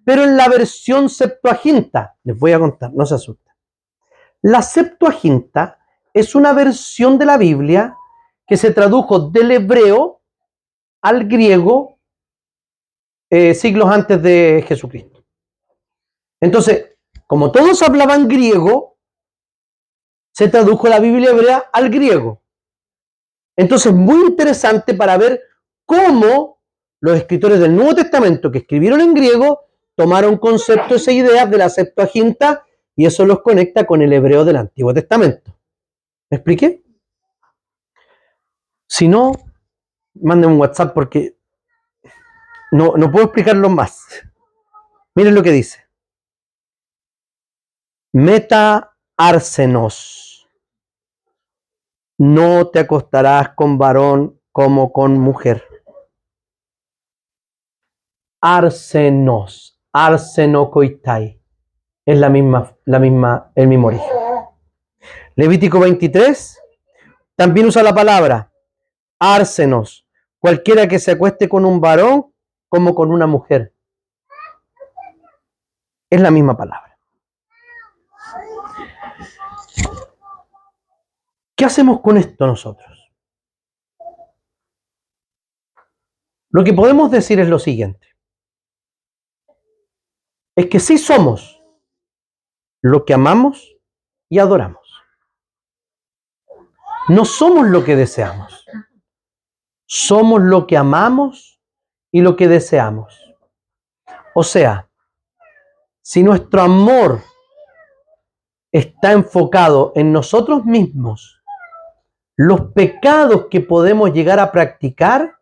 pero en la versión Septuaginta. Les voy a contar, no se asusten. La Septuaginta es una versión de la Biblia que se tradujo del hebreo al griego siglos antes de Jesucristo. Entonces, como todos hablaban griego, se tradujo la Biblia hebrea al griego. Entonces, muy interesante para ver cómo los escritores del Nuevo Testamento que escribieron en griego tomaron conceptos e ideas de la Septuaginta y eso los conecta con el hebreo del Antiguo Testamento. ¿Me expliqué? Si no, manden un WhatsApp porque no puedo explicarlo más. Miren lo que dice. Meta arsenos. No te acostarás con varón como con mujer. Arsenos. Arsenokoitai. Es el mismo origen. Levítico 23 también usa la palabra arsenos. Cualquiera que se acueste con un varón como con una mujer. Es la misma palabra. ¿Qué hacemos con esto nosotros? Lo que podemos decir es lo siguiente. Es que sí somos lo que amamos y adoramos. No somos lo que deseamos. Somos lo que amamos y lo que deseamos. O sea, si nuestro amor está enfocado en nosotros mismos, los pecados que podemos llegar a practicar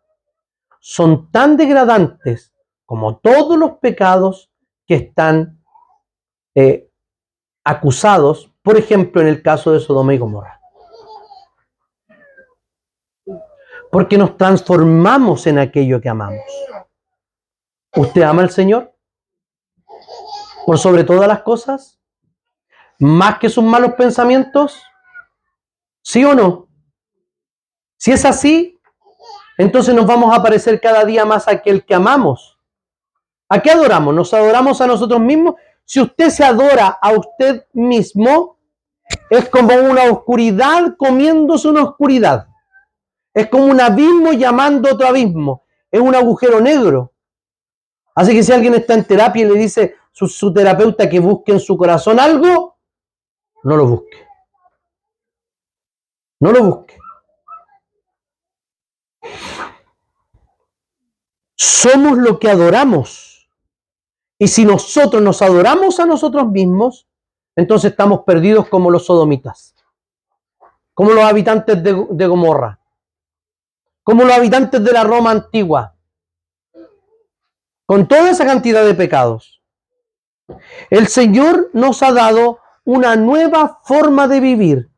son tan degradantes como todos los pecados que están acusados, por ejemplo, en el caso de Sodoma y Gomorra. Porque nos transformamos en aquello que amamos. ¿Usted ama al Señor? ¿Por sobre todas las cosas? ¿Más que sus malos pensamientos? ¿Sí o no? Si es así, entonces nos vamos a parecer cada día más a aquel que amamos. ¿A qué adoramos? ¿Nos adoramos a nosotros mismos? Si usted se adora a usted mismo, es como una oscuridad comiéndose una oscuridad. Es como un abismo llamando a otro abismo. Es un agujero negro. Así que si alguien está en terapia y le dice su terapeuta que busque en su corazón algo, no lo busque. No lo busque. Somos lo que adoramos. Y si nosotros nos adoramos a nosotros mismos, entonces estamos perdidos como los sodomitas, como los habitantes de Gomorra, como los habitantes de la Roma antigua, con toda esa cantidad de pecados. El Señor nos ha dado una nueva forma de vivir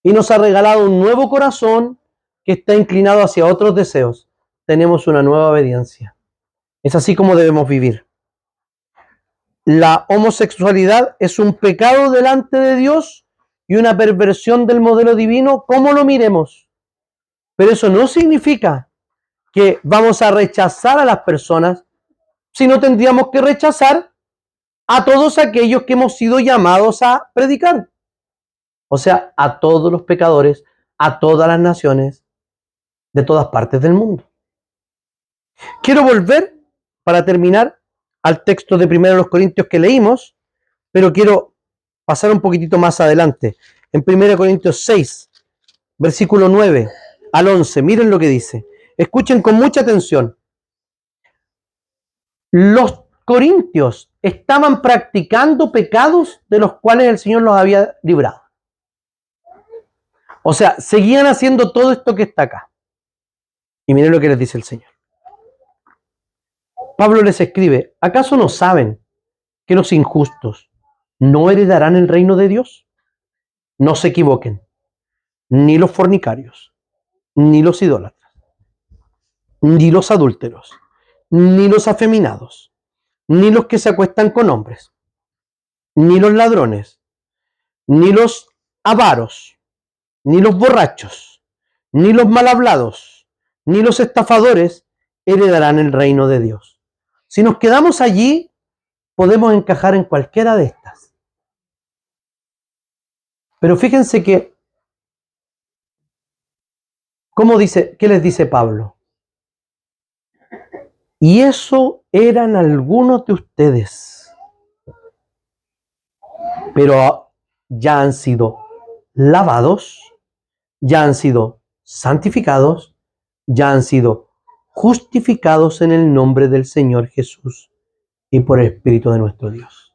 y nos ha regalado un nuevo corazón que está inclinado hacia otros deseos. Tenemos una nueva obediencia. Es así como debemos vivir. La homosexualidad es un pecado delante de Dios y una perversión del modelo divino, como lo miremos. Pero eso no significa que vamos a rechazar a las personas, sino tendríamos que rechazar a todos aquellos que hemos sido llamados a predicar. O sea, a todos los pecadores, a todas las naciones, de todas partes del mundo. Quiero volver, para terminar, al texto de 1 Corintios que leímos, pero quiero pasar un poquitito más adelante. En 1 Corintios 6, versículo 9 al 11, miren lo que dice. Escuchen con mucha atención. Los corintios estaban practicando pecados de los cuales el Señor los había librado. O sea, seguían haciendo todo esto que está acá. Y miren lo que les dice el Señor. Pablo les escribe, ¿acaso no saben que los injustos no heredarán el reino de Dios? No se equivoquen, ni los fornicarios, ni los idólatras, ni los adúlteros, ni los afeminados, ni los que se acuestan con hombres, ni los ladrones, ni los avaros, ni los borrachos, ni los mal hablados, ni los estafadores heredarán el reino de Dios. Si nos quedamos allí, podemos encajar en cualquiera de estas. Pero fíjense que, ¿cómo dice? ¿Qué les dice Pablo? Y eso eran algunos de ustedes, pero ya han sido lavados, ya han sido santificados, ya han sido justificados en el nombre del Señor Jesús y por el Espíritu de nuestro Dios.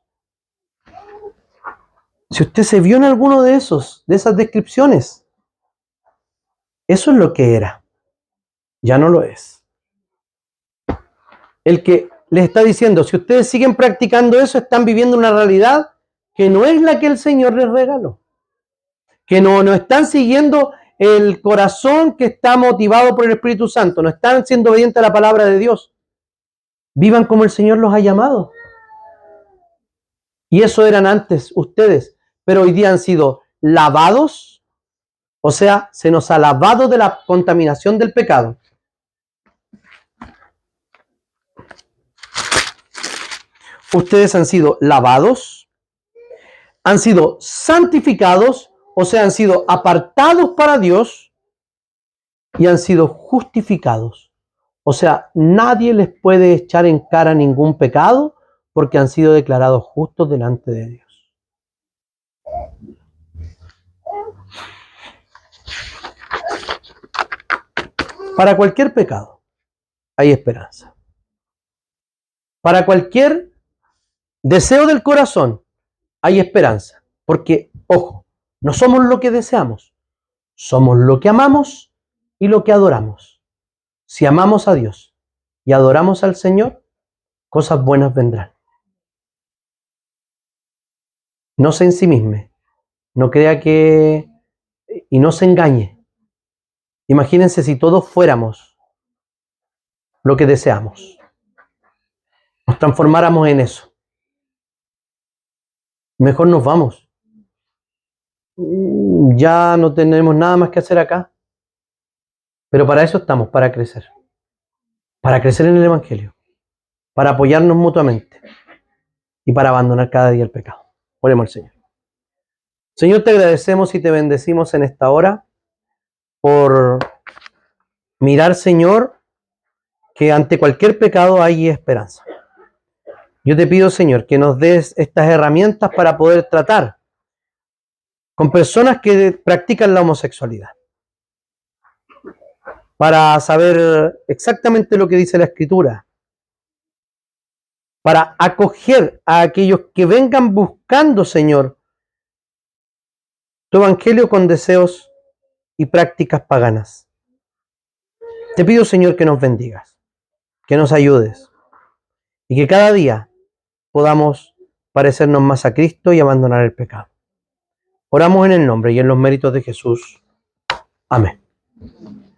Si usted se vio en alguno de esas descripciones, eso es lo que era. Ya no lo es. El que les está diciendo, si ustedes siguen practicando eso, están viviendo una realidad que no es la que el Señor les regaló. Que no están siguiendo el corazón que está motivado por el Espíritu Santo, no están siendo obedientes a la palabra de Dios. Vivan como el Señor los ha llamado. Y eso eran antes ustedes, pero hoy día han sido lavados, o sea, se nos ha lavado de la contaminación del pecado. Ustedes han sido lavados, han sido santificados, o sea, han sido apartados para Dios y han sido justificados. O sea, nadie les puede echar en cara ningún pecado porque han sido declarados justos delante de Dios. Para cualquier pecado hay esperanza. Para cualquier deseo del corazón hay esperanza. Porque, ojo, no somos lo que deseamos, somos lo que amamos y lo que adoramos. Si amamos a Dios y adoramos al Señor, cosas buenas vendrán. No se ensimisme, no crea que... y no se engañe. Imagínense si todos fuéramos lo que deseamos. Nos transformáramos en eso. Mejor nos vamos. Ya no tenemos nada más que hacer acá. Pero para eso estamos, para crecer. Para crecer en el Evangelio. Para apoyarnos mutuamente. Y para abandonar cada día el pecado. Oremos al Señor. Señor, te agradecemos y te bendecimos en esta hora por mirar, Señor, que ante cualquier pecado hay esperanza. Yo te pido, Señor, que nos des estas herramientas para poder tratar con personas que practican la homosexualidad. Para saber exactamente lo que dice la Escritura. Para acoger a aquellos que vengan buscando, Señor, tu evangelio con deseos y prácticas paganas. Te pido, Señor, que nos bendigas, que nos ayudes y que cada día podamos parecernos más a Cristo y abandonar el pecado. Oramos en el nombre y en los méritos de Jesús. Amén.